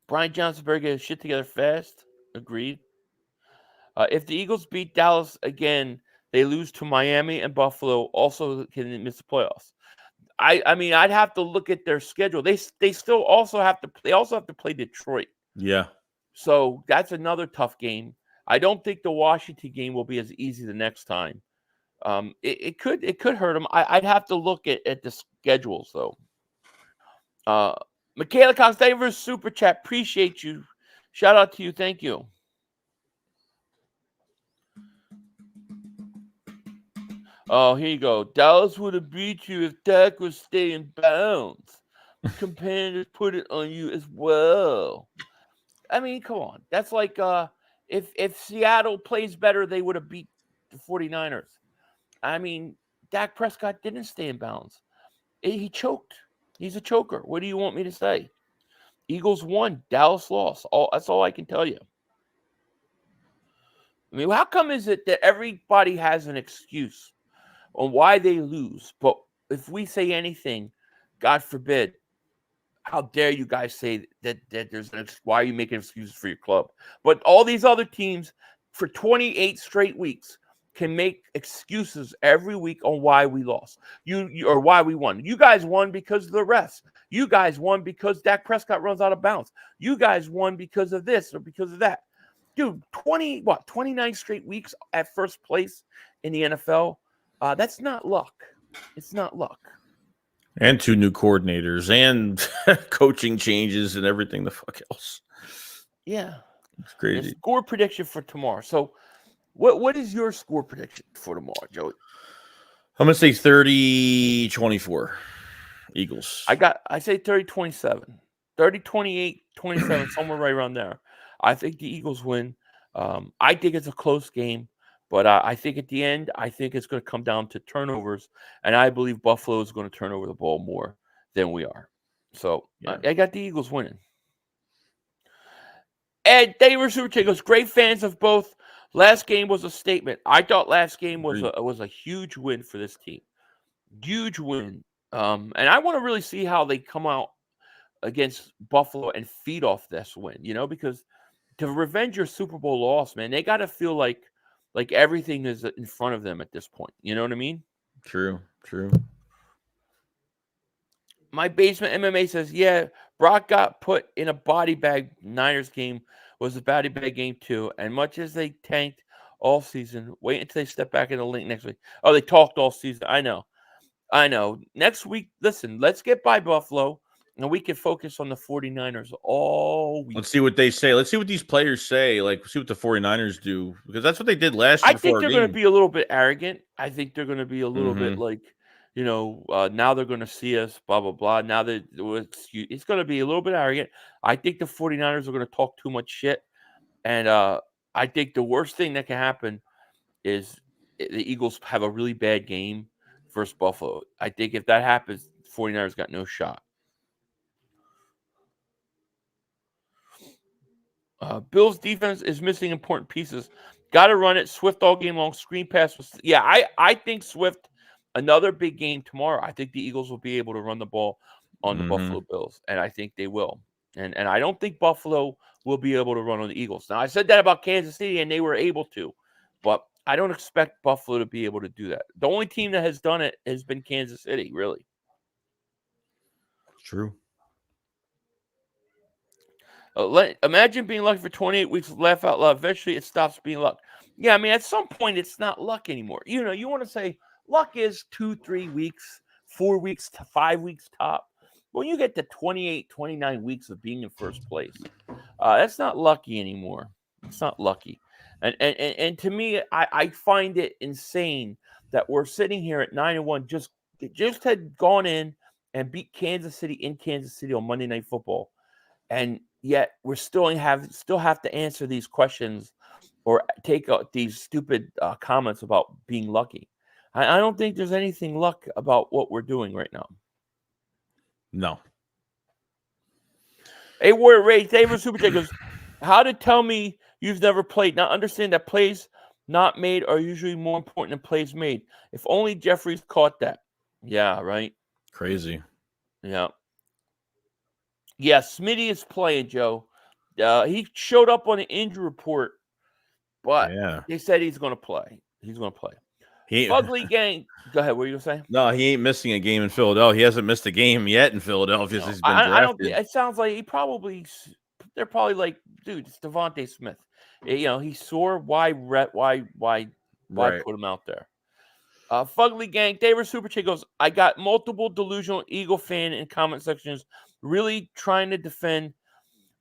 Speaker 3: Brian Johnson better get his shit together fast. Agreed. If the Eagles beat Dallas again, they lose to Miami and Buffalo. Also can miss the playoffs. I mean, I'd have to look at their schedule. They still also have to. They also have to play Detroit.
Speaker 4: Yeah.
Speaker 3: So that's another tough game. I don't think the Washington game will be as easy the next time. It could hurt them. I'd have to look at the schedules though. Michaela Cox, thank you for Super Chat. Appreciate you. Shout out to you. Thank you. Oh, here you go. Dallas would have beat you if Dak was staying bounds. Competitors put it on you as well. I mean, come on. That's like if Seattle plays better, they would have beat the 49ers. I mean, Dak Prescott didn't stay in bounds. He choked. He's a choker. What do you want me to say? Eagles won. Dallas lost. That's all I can tell you. I mean, how come is it that everybody has an excuse on why they lose? But if we say anything, God forbid, how dare you guys say that there's why are you making excuses for your club? But all these other teams for 28 straight weeks can make excuses every week on why we lost. You or why we won. You guys won because of the refs. You guys won because Dak Prescott runs out of bounds. You guys won because of this or because of that. Dude, 29 straight weeks at first place in the NFL. That's not luck. It's not luck.
Speaker 4: And 2 new coordinators and coaching changes and everything the fuck else.
Speaker 3: Yeah.
Speaker 4: It's crazy.
Speaker 3: The score prediction for tomorrow. So what is your score prediction for tomorrow, Joey?
Speaker 4: I'm going to say 30-24 Eagles.
Speaker 3: I say 30-27. 30-28, 27, somewhere right around there. I think the Eagles win. I think it's a close game. But I think at the end, I think it's going to come down to turnovers, and I believe Buffalo is going to turn over the ball more than we are. So yeah. I got the Eagles winning. Ed David Super Chat goes, great fans of both. Last game was a statement. I thought last game was a huge win for this team. Huge win. And I want to really see how they come out against Buffalo and feed off this win, because to revenge your Super Bowl loss, man, they got to feel like everything is in front of them at this point. You know what I mean?
Speaker 4: True.
Speaker 3: My basement MMA says, yeah, Brock got put in a body bag. Niners game was a body bag game too. And much as they tanked all season, wait until they step back in the link next week. Oh, they talked all season. I know. Next week, listen, let's get by Buffalo. And we can focus on the 49ers all week.
Speaker 4: Let's see what they say. Let's see what these players say. Like, see what the 49ers do. Because that's what they did last year.
Speaker 3: I think they're going to be a little bit arrogant. I think they're going to be a little bit like, now they're going to see us, blah, blah, blah. Now it's going to be a little bit arrogant. I think the 49ers are going to talk too much shit. And I think the worst thing that can happen is the Eagles have a really bad game versus Buffalo. I think if that happens, the 49ers got no shot. Bills defense is missing important pieces. Got to run it. Swift all game long. Screen pass. I think Swift, another big game tomorrow. I think the Eagles will be able to run the ball on the Buffalo Bills, and I think they will. And I don't think Buffalo will be able to run on the Eagles. Now, I said that about Kansas City, and they were able to, but I don't expect Buffalo to be able to do that. The only team that has done it has been Kansas City, really.
Speaker 4: True.
Speaker 3: Imagine being lucky for 28 weeks, laugh out loud. Eventually, it stops being luck. Yeah, I mean, at some point, it's not luck anymore. You want to say luck is 2-3 weeks, 4 weeks to 5 weeks top. When you get to 28, 29 weeks of being in first place, that's not lucky anymore. It's not lucky. And to me, I find it insane that we're sitting here at 9-1, just had gone in and beat Kansas City in Kansas City on Monday Night Football, and yet we're still have to answer these questions or take out these stupid comments about being lucky. I don't think there's anything luck about what we're doing right now.
Speaker 4: No.
Speaker 3: Hey, Warrior Ray, David Super Chat goes, how to tell me you've never played? Now, understand that plays not made are usually more important than plays made. If only Jeffries caught that. Yeah, right?
Speaker 4: Crazy.
Speaker 3: Yeah. Yeah, Smitty is playing, Joe. He showed up on the injury report, but they said he's going to play. He's going to play. Ugly Gang. Go ahead. What were you going to say?
Speaker 4: No, he ain't missing a game in Philadelphia. He hasn't missed a game yet in Philadelphia since he's been drafted.
Speaker 3: I don't. It sounds like they're probably like, dude, it's Devontae Smith. He's sore. Why put him out there? Fugly Gang, David Super Chat goes, I got multiple delusional Eagle fan in comment sections really trying to defend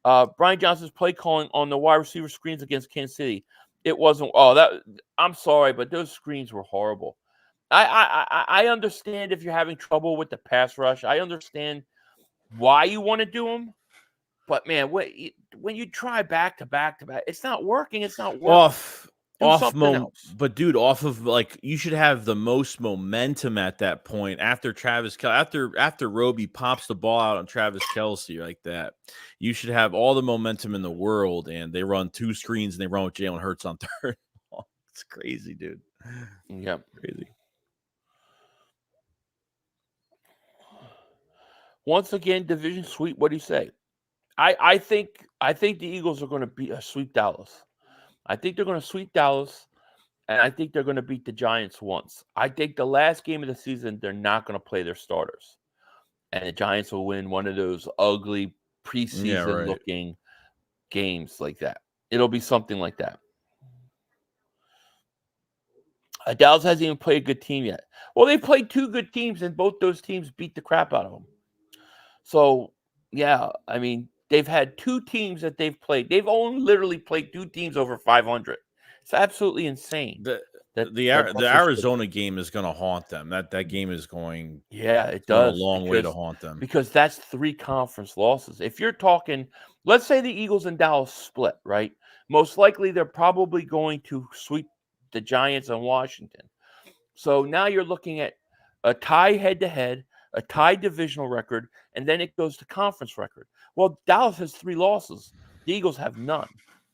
Speaker 3: Brian Johnson's play calling on the wide receiver screens against Kansas City. It wasn't. I'm sorry, but those screens were horrible. I understand if you're having trouble with the pass rush. I understand why you want to do them. But, man, when you try back to back to back, it's not working. It's not working.
Speaker 4: But dude, off of you should have the most momentum at that point after after Roby pops the ball out on Travis Kelce like that. You should have all the momentum in the world, and they run two screens and they run with Jalen Hurts on third. It's crazy, dude.
Speaker 3: Yeah,
Speaker 4: crazy.
Speaker 3: Once again, division sweep. What do you say? I think the Eagles are going to sweep Dallas. I think they're going to sweep Dallas, and I think they're going to beat the Giants once. I think the last game of the season, they're not going to play their starters, and the Giants will win one of those ugly preseason-looking games like that. It'll be something like that. Dallas hasn't even played a good team yet. Well, they played two good teams, and both those teams beat the crap out of them. So, yeah, I mean, they've had two teams that they've played. They've only literally played two teams over 500. It's absolutely insane.
Speaker 4: The Arizona game is going to haunt them. That game is going.
Speaker 3: Yeah, it does.
Speaker 4: A long way to haunt them
Speaker 3: because that's 3 conference losses. If you're talking, let's say the Eagles and Dallas split, right? Most likely they're probably going to sweep the Giants and Washington. So now you're looking at a tie head-to-head, a tie divisional record, and then it goes to conference record. Well, Dallas has 3 losses. The Eagles have none.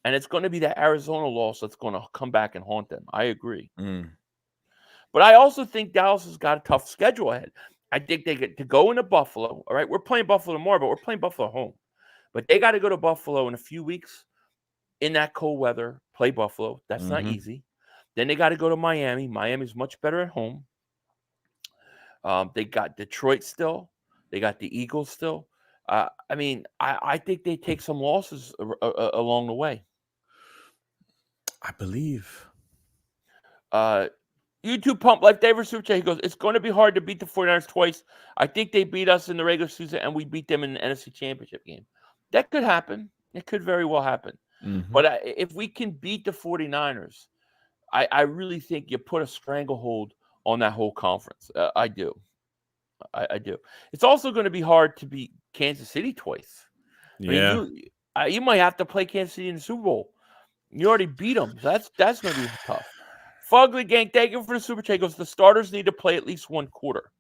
Speaker 3: And it's going to be that Arizona loss that's going to come back and haunt them. I agree. But I also think Dallas has got a tough schedule ahead. I think they get to go into Buffalo. All right, we're playing Buffalo tomorrow, but we're playing Buffalo home. But they got to go to Buffalo in a few weeks in that cold weather, play Buffalo. That's not easy. Then they got to go to Miami. Miami's much better at home. They got Detroit still. They got the Eagles still. I mean, I think they take some losses along the way.
Speaker 4: I believe.
Speaker 3: YouTube Pump Life David Super Chat, he goes, it's going to be hard to beat the 49ers twice. I think they beat us in the regular season and we beat them in the NFC Championship game. That could happen. It could very well happen. But if we can beat the 49ers, I really think you put a stranglehold on that whole conference. I do. I do. It's also going to be hard to beat Kansas City twice.
Speaker 4: Yeah.
Speaker 3: I mean, you might have to play Kansas City in the Super Bowl. You already beat them. That's going to be tough. Fugly Gang, thank you for the super chat. Goes, the starters need to play at least one quarter.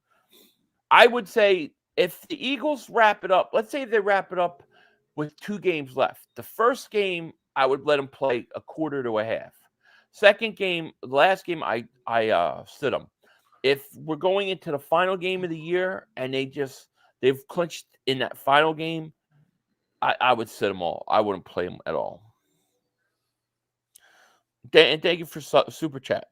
Speaker 3: I would say if the Eagles wrap it up, let's say they wrap it up with 2 games left. The first game, I would let them play a quarter to a half. Second game, the last game, I sit them. If we're going into the final game of the year and they just they've clinched in that final game, I would sit them all. I wouldn't play them at all. And thank you for super chat.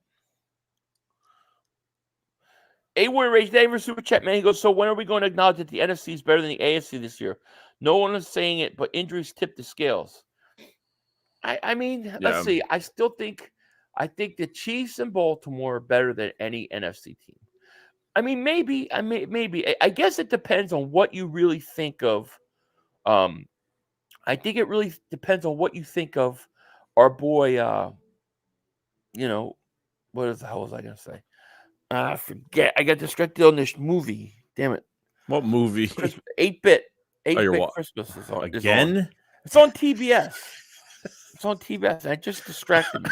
Speaker 3: A-Warrior Rage, thank you for super chat, man. He goes, so when are we going to acknowledge that the NFC is better than the AFC this year? No one is saying it, but injuries tip the scales. I mean, let's see. I think the Chiefs and Baltimore are better than any NFC team. I mean, maybe. I guess it depends on what you really think of. I think it really depends on what you think of our boy. What the hell was I gonna say? I forget. I got distracted on this movie. Damn it!
Speaker 4: What movie?
Speaker 3: 8-bit. 8-bit Christmas is on.
Speaker 4: Again?
Speaker 3: It's on TBS. It's on TBS. I just distracted me.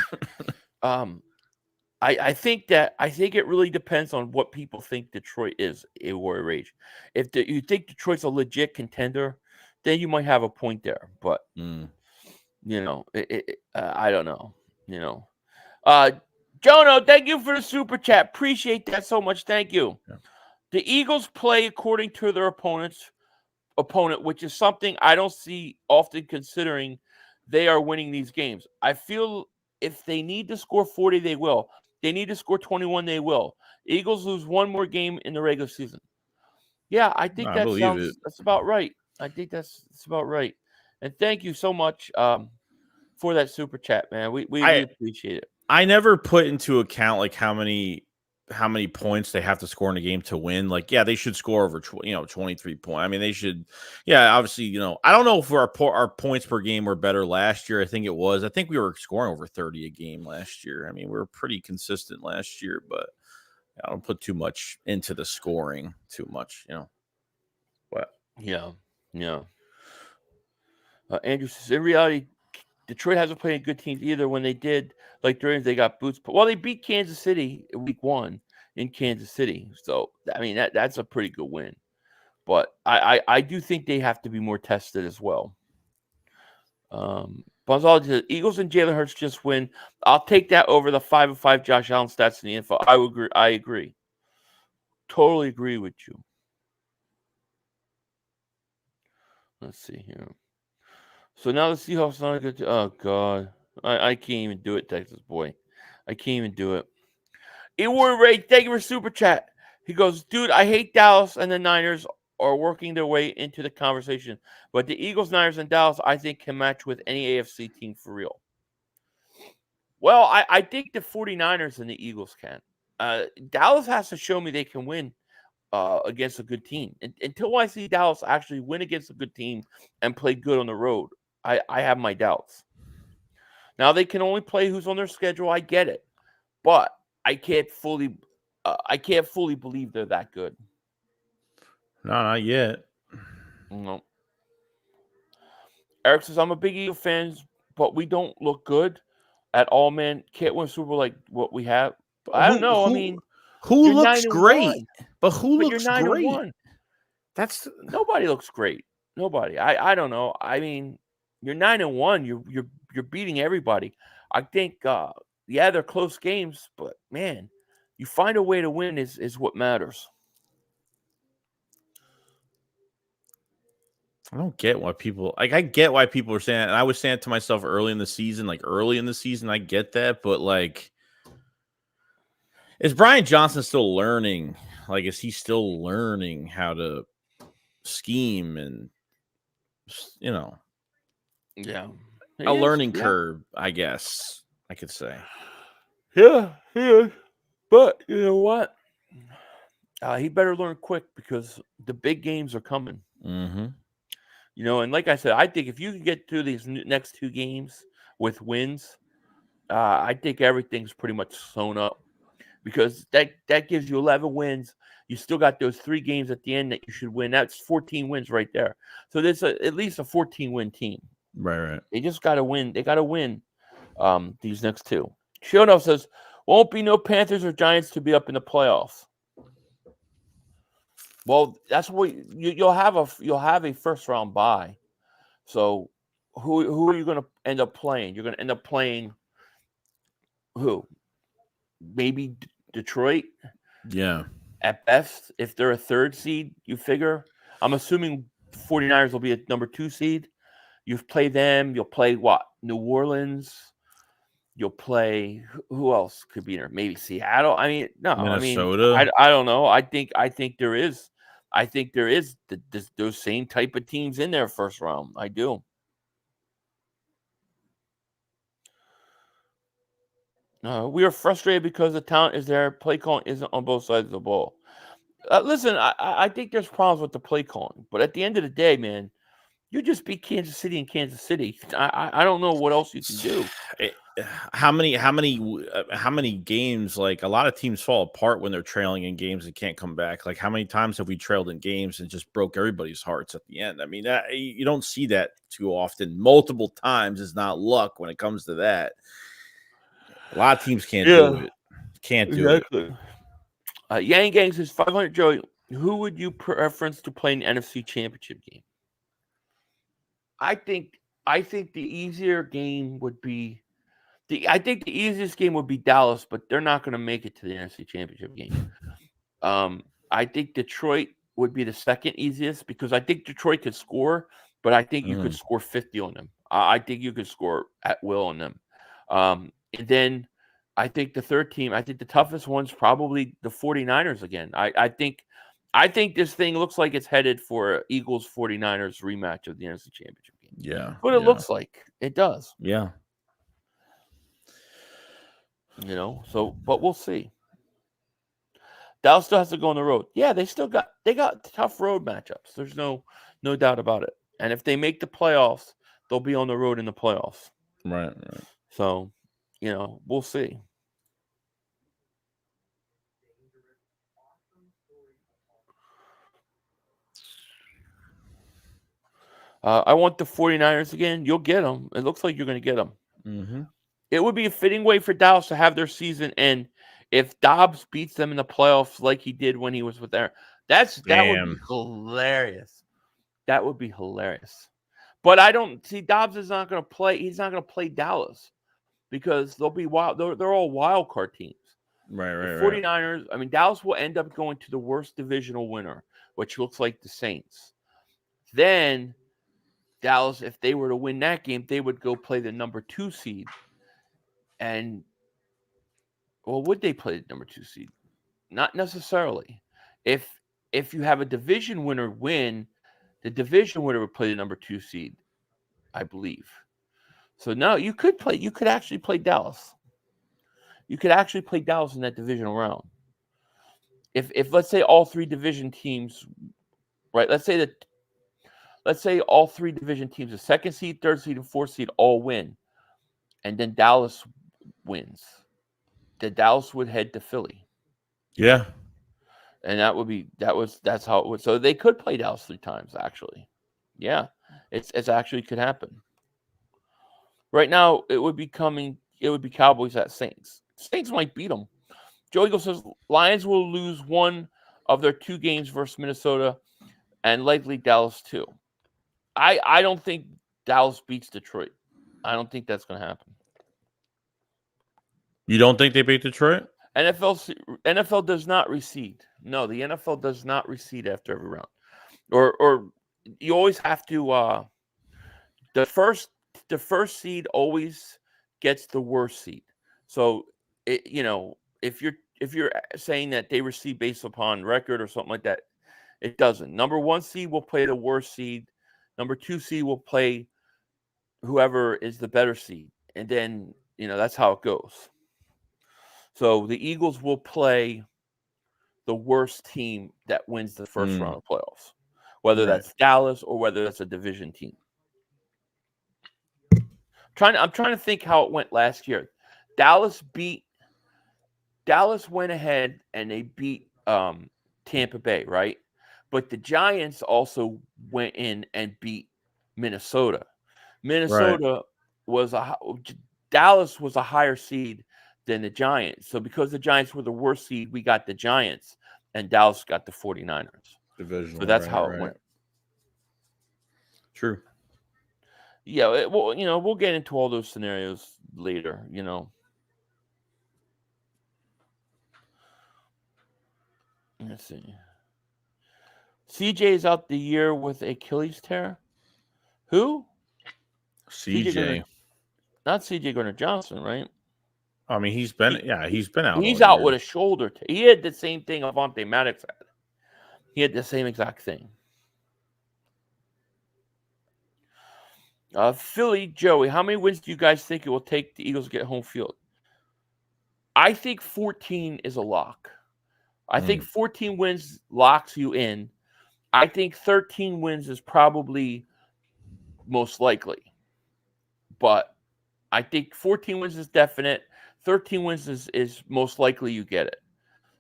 Speaker 3: I think it really depends on what people think Detroit is. A Warrior Rage. If you think Detroit's a legit contender, then you might have a point there. But I don't know. Jono, thank you for the super chat. Appreciate that so much. Thank you. Yeah. The Eagles play according to their opponent, which is something I don't see often considering they are winning these games. I feel if they need to score 40, they will. They need to score 21, they will. Eagles lose one more game in the regular season. Yeah, I think that's about right. I think that's about right. And thank you so much for that super chat, man. We appreciate it.
Speaker 4: I never put into account like how many points they have to score in a game to win. Like, yeah, they should score over 23 points. I mean, they should. Yeah, obviously, I don't know if our points per game were better last year. I think we were scoring over 30 a game last year. I mean, we were pretty consistent last year, but I don't put too much into the scoring too much, But
Speaker 3: yeah. Andrew says, in reality, Detroit hasn't played good teams either. When they did, like during they got boots. Well, they beat Kansas City in week 1 in Kansas City. So, I mean, that's a pretty good win. But I do think they have to be more tested as well. The Eagles and Jalen Hurts just win. I'll take that over the 5-5 Josh Allen stats in the info. I agree. Totally agree with you. Let's see here. So now the Seahawks not good. Oh God, I can't even do it, Texas boy. I can't even do it. A-Warrior Ray, thank you for super chat. He goes, dude, I hate Dallas and the Niners are working their way into the conversation, but the Eagles, Niners, and Dallas, I think, can match with any AFC team for real. Well, I think the 49ers and the Eagles can. Dallas has to show me they can win against a good team. Until I see Dallas actually win against a good team and play good on the road, I have my doubts. Now they can only play who's on their schedule. I get it, but I can't fully believe they're that good.
Speaker 4: No, not yet.
Speaker 3: No. Eric says, I'm a big Eagle fan, but we don't look good at all, man. Can't win Super Bowl like what we have. I don't know.
Speaker 4: Who looks great? But who looks great?
Speaker 3: That's nobody looks great. Nobody. I don't know. I mean, you're 9-1. You're beating everybody. I think they're close games, but man, you find a way to win is what matters.
Speaker 4: I don't get why people I get why people are saying that. And I was saying it to myself early in the season, I get that, but like, is Brian Johnson still learning? Like, is he still learning how to scheme and
Speaker 3: Yeah.
Speaker 4: A learning curve, I guess I could say.
Speaker 3: Yeah. But you know what? He better learn quick because the big games are coming.
Speaker 4: Mm-hmm.
Speaker 3: And like I said, I think if you can get through these next 2 games with wins, I think everything's pretty much sewn up because that gives you 11 wins. You still got those 3 games at the end that you should win. That's 14 wins right there. So there's at least a 14-win team.
Speaker 4: Right.
Speaker 3: They just got to win. They got to win these next 2. Shonoff says, won't be no Panthers or Giants to be up in the playoffs. Well, that's what you'll have a first round bye. So who are you going to end up playing? You're going to end up playing who? Maybe Detroit.
Speaker 4: Yeah.
Speaker 3: At best, if they're a 3rd seed, you figure. I'm assuming 49ers will be a number 2 seed. You've played them. You'll play what? New Orleans. You'll play who else could be there? Maybe Seattle. I mean, no.
Speaker 4: Minnesota.
Speaker 3: I don't know. I think there is. I think there is those same type of teams in their first round. I do. We are frustrated because the talent is there. Play calling isn't on both sides of the ball. Listen, I think there's problems with the play calling, but at the end of the day, man, you just beat Kansas City in Kansas City. I don't know what else you can do.
Speaker 4: How many games? Like, a lot of teams fall apart when they're trailing in games and can't come back. Like, how many times have we trailed in games and just broke everybody's hearts at the end? I mean, you don't see that too often. Multiple times is not luck when it comes to that. A lot of teams can't do it. Can't do it.
Speaker 3: Yang Gang says 500 Joey. Who would you preference to play in the NFC Championship game? I think the easier game would be I think the easiest game would be Dallas, but they're not going to make it to the NFC Championship game. I think Detroit would be the second easiest because I think Detroit could score, but I think you could score 50 on them. I think you could score at will on them. And then I think the third team, I think the toughest one's probably the 49ers again. I think this thing looks like it's headed for Eagles 49ers rematch of the NFC Championship game.
Speaker 4: Yeah.
Speaker 3: But it looks like it does.
Speaker 4: Yeah.
Speaker 3: But we'll see. Dallas still has to go on the road. Yeah, they got tough road matchups. There's no doubt about it. And if they make the playoffs, they'll be on the road in the playoffs.
Speaker 4: Right.
Speaker 3: So, we'll see. I want the 49ers again. You'll get them. It looks like you're going to get them.
Speaker 4: Mm-hmm.
Speaker 3: It would be a fitting way for Dallas to have their season end if Dobbs beats them in the playoffs like he did when he was with Aaron. That would be hilarious. That would be hilarious. But I don't see Dobbs is not going to play. He's not going to play Dallas because they'll be wild. They're all wild card teams.
Speaker 4: Right.
Speaker 3: 49ers. I mean, Dallas will end up going to the worst divisional winner, which looks like the Saints. Then Dallas, if they were to win that game, they would go play the number 2 seed. And, would they play the number 2 seed? Not necessarily. If you have a division winner win, the division winner would play the number 2 seed, I believe. So no, you could actually play Dallas. You could actually play Dallas in that divisional round. If let's say all 3 division teams, right? Let's say all 3 division teams, the 2nd seed, 3rd seed, and 4th seed all win, and then Dallas wins. Then Dallas would head to Philly.
Speaker 4: Yeah.
Speaker 3: And that's how it would. So they could play Dallas 3 times, actually. Yeah. It's actually could happen. Right now, it would be Cowboys at Saints. Saints might beat them. Joe Eagle says Lions will lose one of their 2 games versus Minnesota and likely Dallas too. I don't think Dallas beats Detroit. I don't think that's going to happen.
Speaker 4: You don't think they beat Detroit?
Speaker 3: NFL does not recede. No, the NFL does not recede after every round. Or you always have to the first seed always gets the worst seed. So if you're saying that they recede based upon record or something like that, it doesn't. Number 1 seed will play the worst seed. Number 2 seed will play whoever is the better seed. And then, that's how it goes. So the Eagles will play the worst team that wins the first round of playoffs, whether that's Dallas or whether that's a division team. I'm trying to think how it went last year. Dallas went ahead and they beat Tampa Bay, right? But the Giants also went in and beat Minnesota. Dallas was a higher seed than the Giants. So because the Giants were the worst seed, we got the Giants, and Dallas got the 49ers.
Speaker 4: Divisional.
Speaker 3: So that's how it went.
Speaker 4: True.
Speaker 3: Yeah, we'll get into all those scenarios later, Let's see. CJ is out the year with Achilles tear. Who?
Speaker 4: CJ.
Speaker 3: Not CJ Gardner-Johnson, right?
Speaker 4: I mean, he's been out.
Speaker 3: He's
Speaker 4: all
Speaker 3: out
Speaker 4: year.
Speaker 3: with a shoulder. He had the same thing Avonte Maddox had. He had the same exact thing. Philly, Joey, how many wins do you guys think it will take the Eagles to get home field? I think 14 is a lock. I think 14 wins locks you in. I think 13 wins is probably most likely. But I think 14 wins is definite. 13 wins is most likely you get it.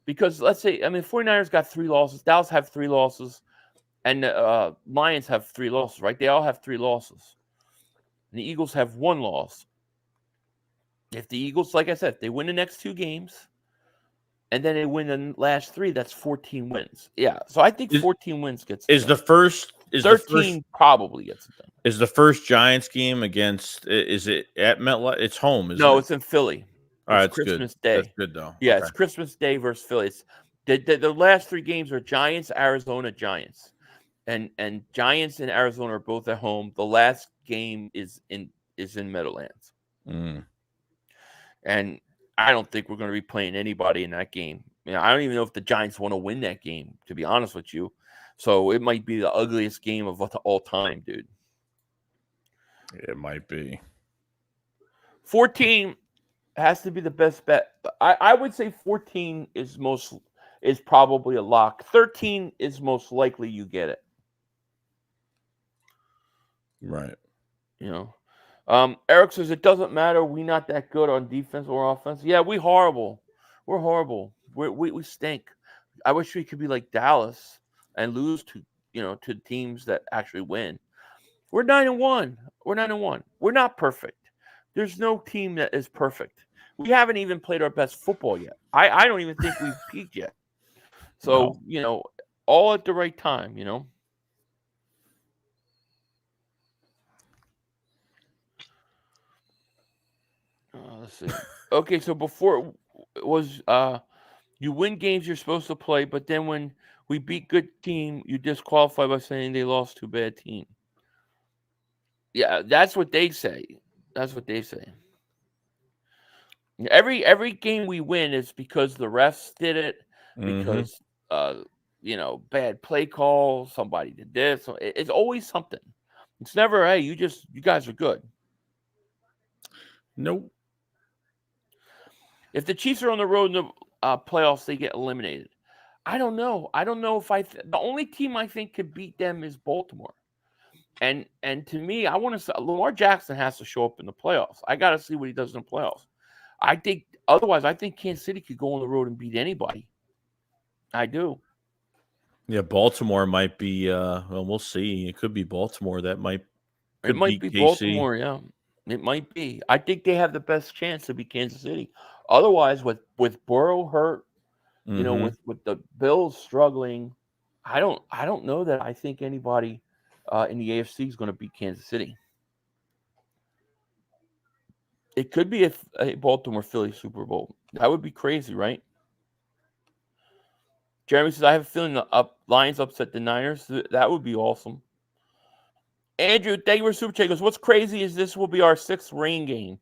Speaker 3: Because let's say, 49ers got 3 losses. Dallas have 3 losses. And Lions have 3 losses, right? They all have 3 losses. And the Eagles have 1 loss. If the Eagles, like I said, they win the next 2 games, and then they win the last 3, that's 14 wins. Yeah, so I think 14 wins gets it done. 13 probably gets it done.
Speaker 4: Is the first Giants game against? Is it at MetLife? It's home, isn't it?
Speaker 3: No, it's in Philly.
Speaker 4: All right,
Speaker 3: it's Christmas
Speaker 4: good.
Speaker 3: Day.
Speaker 4: That's good though.
Speaker 3: Yeah,
Speaker 4: okay.
Speaker 3: It's Christmas Day versus Philly. The last 3 games are Giants, Arizona, Giants, and Giants and Arizona are both at home. The last game is in Meadowlands. And I don't think we're going to be playing anybody in that game. I don't even know if the Giants want to win that game, to be honest with you. So it might be the ugliest game of all time, dude.
Speaker 4: It might be.
Speaker 3: 14 has to be the best bet. I would say 14 is probably a lock. 13 is most likely you get it.
Speaker 4: Right.
Speaker 3: Eric says it doesn't matter. We're not that good on defense or offense. Yeah, we're horrible. We're horrible. We stink. I wish we could be like Dallas and lose to teams that actually win. We're 9-1. We're 9-1. We're not perfect. There's no team that is perfect. We haven't even played our best football yet. I don't even think we've peaked yet. So, all at the right time, Let's see. Okay, so before it was you win games you're supposed to play, but then when we beat good team, you disqualify by saying they lost to bad team. Yeah, that's what they say. That's what they say. Every game we win is because the refs did it, because bad play call, somebody did this. It's always something. It's never, hey, you guys are good.
Speaker 4: Nope.
Speaker 3: If the Chiefs are on the road in the playoffs, they get eliminated. I don't know. I don't know if the only team I think could beat them is Baltimore. And to me, I want to say Lamar Jackson has to show up in the playoffs. I got to see what he does in the playoffs. I think Kansas City could go on the road and beat anybody. I do.
Speaker 4: Yeah, Baltimore might be. We'll see. It could be Baltimore. It might be
Speaker 3: Baltimore. Yeah, it might be. I think they have the best chance to beat Kansas City. Otherwise, with Burrow hurt, with the Bills struggling, I don't know that I think anybody in the AFC is going to beat Kansas City. It could be a Baltimore-Philly Super Bowl. That would be crazy, right? Jeremy says, I have a feeling the Lions upset the Niners. That would be awesome. Andrew, thank you for Super Chat. Goes, what's crazy is this will be our 6th rain game.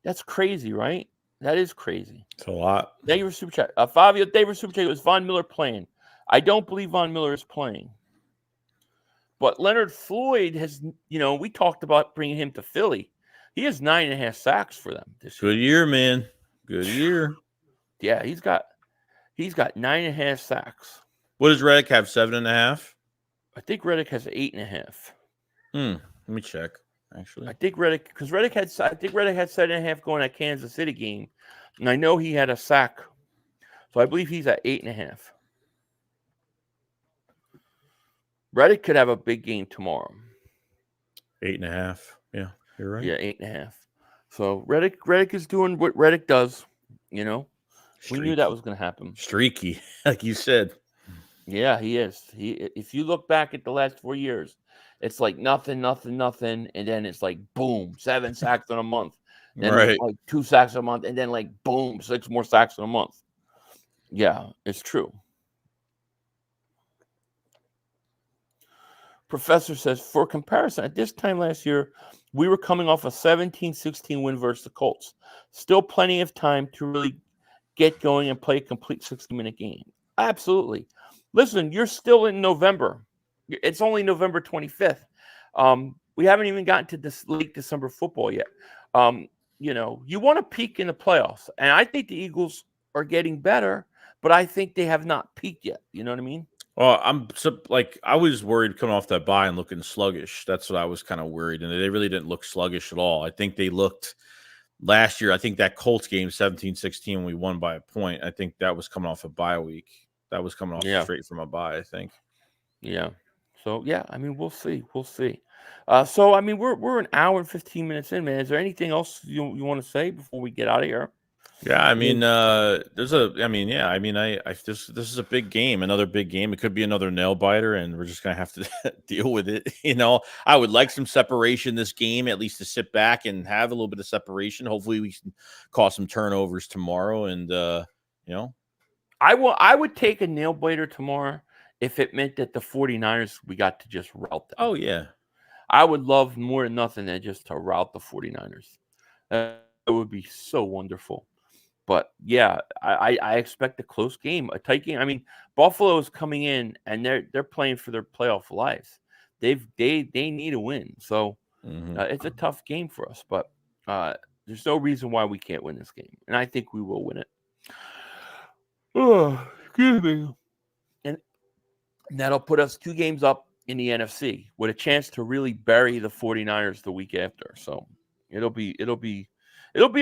Speaker 3: That's crazy, right? That is crazy.
Speaker 4: It's a lot.
Speaker 3: Thank you for Super Chat. Fabio, thank you for Super Chat. Was Von Miller playing? I don't believe Von Miller is playing. But Leonard Floyd has, we talked about bringing him to Philly. He has 9.5 sacks for them this year.
Speaker 4: Good year, man. Good year.
Speaker 3: Yeah, he's got 9.5 sacks.
Speaker 4: What does Reddick have? 7.5?
Speaker 3: I think Reddick has 8.5.
Speaker 4: Let me check. Actually,
Speaker 3: I think Reddick had 7.5 going at Kansas City game, and I know he had a sack, so I believe he's at 8.5. Reddick could have a big game tomorrow.
Speaker 4: 8.5. Yeah, you're right.
Speaker 3: Yeah, 8.5. So Reddick is doing what Reddick does. We knew that was going to happen.
Speaker 4: Streaky, like you said.
Speaker 3: Yeah, he is. If you look back at the last 4 years, it's like nothing, and then it's like boom, 7 sacks in a month. Then
Speaker 4: right.
Speaker 3: Like 2 sacks a month, and then like boom, 6 more sacks in a month. Yeah, it's true. Professor says, for comparison, at this time last year, we were coming off a 17-16 win versus the Colts. Still plenty of time to really get going and play a complete 60-minute game. Absolutely. Listen, you're still in November. It's only November 25th. We haven't even gotten to this late December football yet. You want to peak in the playoffs. And I think the Eagles are getting better, but I think they have not peaked yet. You know what I mean?
Speaker 4: Well, I was worried coming off that bye and looking sluggish. That's what I was kind of worried. And they really didn't look sluggish at all. I think they looked last year. I think that Colts game, 17-16, when we won by a point, I think that was coming off a bye week. That was coming off straight from a bye, I think.
Speaker 3: Yeah. So, yeah, I mean, we'll see. We'll see. So, I mean, we're an hour and 15 minutes in, man. Is there anything else you want to say before we get out of here?
Speaker 4: Yeah, I mean, this is a big game, another big game. It could be another nail biter, and we're just gonna have to deal with it. I would like some separation this game, at least to sit back and have a little bit of separation. Hopefully, we can cause some turnovers tomorrow, and
Speaker 3: I would take a nail biter tomorrow if it meant that the 49ers, we got to just route them.
Speaker 4: Oh yeah,
Speaker 3: I would love more than nothing than just to route the 49ers. It would be so wonderful. But yeah, I expect a close game, a tight game. I mean, Buffalo is coming in and they're playing for their playoff lives. They need a win, so it's a tough game for us. But there's no reason why we can't win this game, and I think we will win it. Oh, excuse me. And that'll put us 2 games up in the NFC with a chance to really bury the 49ers the week after. So it'll be a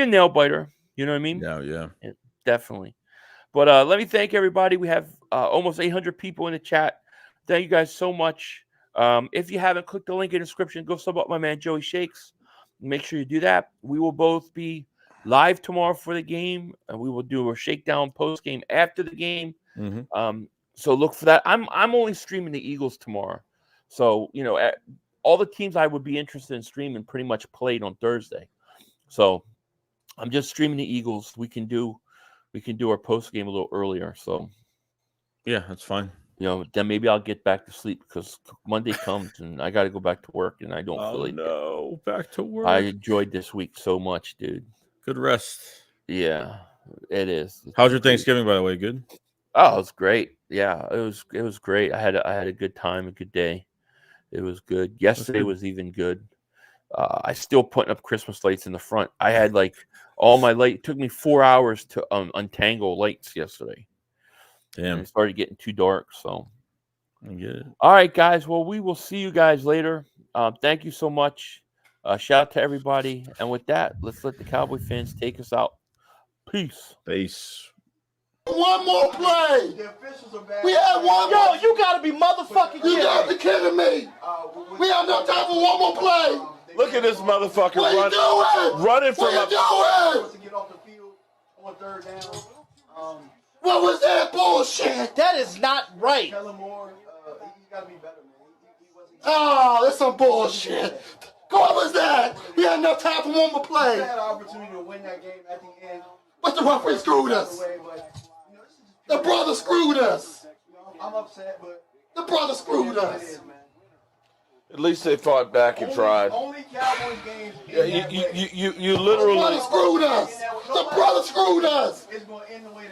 Speaker 3: nail biter. You know what I mean?
Speaker 4: Yeah,
Speaker 3: definitely. But let me thank everybody. We have almost 800 people in the chat. Thank you guys so much. If you haven't clicked the link in the description, go sub up my man Joey Shakes. Make sure you do that. We will both be live tomorrow for the game, and we will do a shakedown post game after the game. So look for that. I'm only streaming the Eagles tomorrow. So all the teams I would be interested in streaming pretty much played on Thursday. So I'm just streaming the Eagles. We can do our post game a little earlier. So
Speaker 4: yeah, that's fine.
Speaker 3: Then maybe I'll get back to sleep because Monday comes and I got to go back to work and I don't feel like
Speaker 4: it. Back to work.
Speaker 3: I enjoyed this week so much, dude.
Speaker 4: Good rest.
Speaker 3: Yeah, it is.
Speaker 4: How's your Thanksgiving, by the way? Good.
Speaker 3: Oh, it was great. Yeah, it was great. I had a good time, a good day. It was good. Yesterday was even good. I still putting up Christmas lights in the front. I had all my light. It took me 4 hours to untangle lights yesterday.
Speaker 4: Damn.
Speaker 3: And it started getting too dark. So
Speaker 4: I get it.
Speaker 3: All right, guys. Well, we will see you guys later. Thank you so much. Shout out to everybody. And with that, let's let the Cowboy fans take us out. Peace.
Speaker 2: One more play. We had one more.
Speaker 1: Yo, you gotta be motherfucking kidding me.
Speaker 2: You gotta be kidding me. We have no time for one more play.
Speaker 5: Look at this motherfucker
Speaker 2: What are you doing?
Speaker 5: running from
Speaker 2: What are you doing?
Speaker 1: To get off the field on 3rd down.
Speaker 2: What was that bullshit?
Speaker 1: That is not right.
Speaker 6: Kellen Moore, he's got to be better, man. He wasn't.
Speaker 2: Oh, that's some bullshit. What was that? We had enough time for one more
Speaker 6: He
Speaker 2: play.
Speaker 6: had an opportunity to win that game at the end.
Speaker 2: But the referee screwed us.
Speaker 6: Away, but, you know, this is just
Speaker 2: The brother screwed us.
Speaker 6: I'm upset, but
Speaker 2: The brother screwed
Speaker 6: it
Speaker 2: us.
Speaker 6: is, man.
Speaker 5: At least they fought back and tried.
Speaker 6: Only Cowboys games.
Speaker 5: Yeah, you
Speaker 2: The brother
Speaker 5: literally.
Speaker 2: screwed us. The brother screwed us.
Speaker 6: It's going to end the way.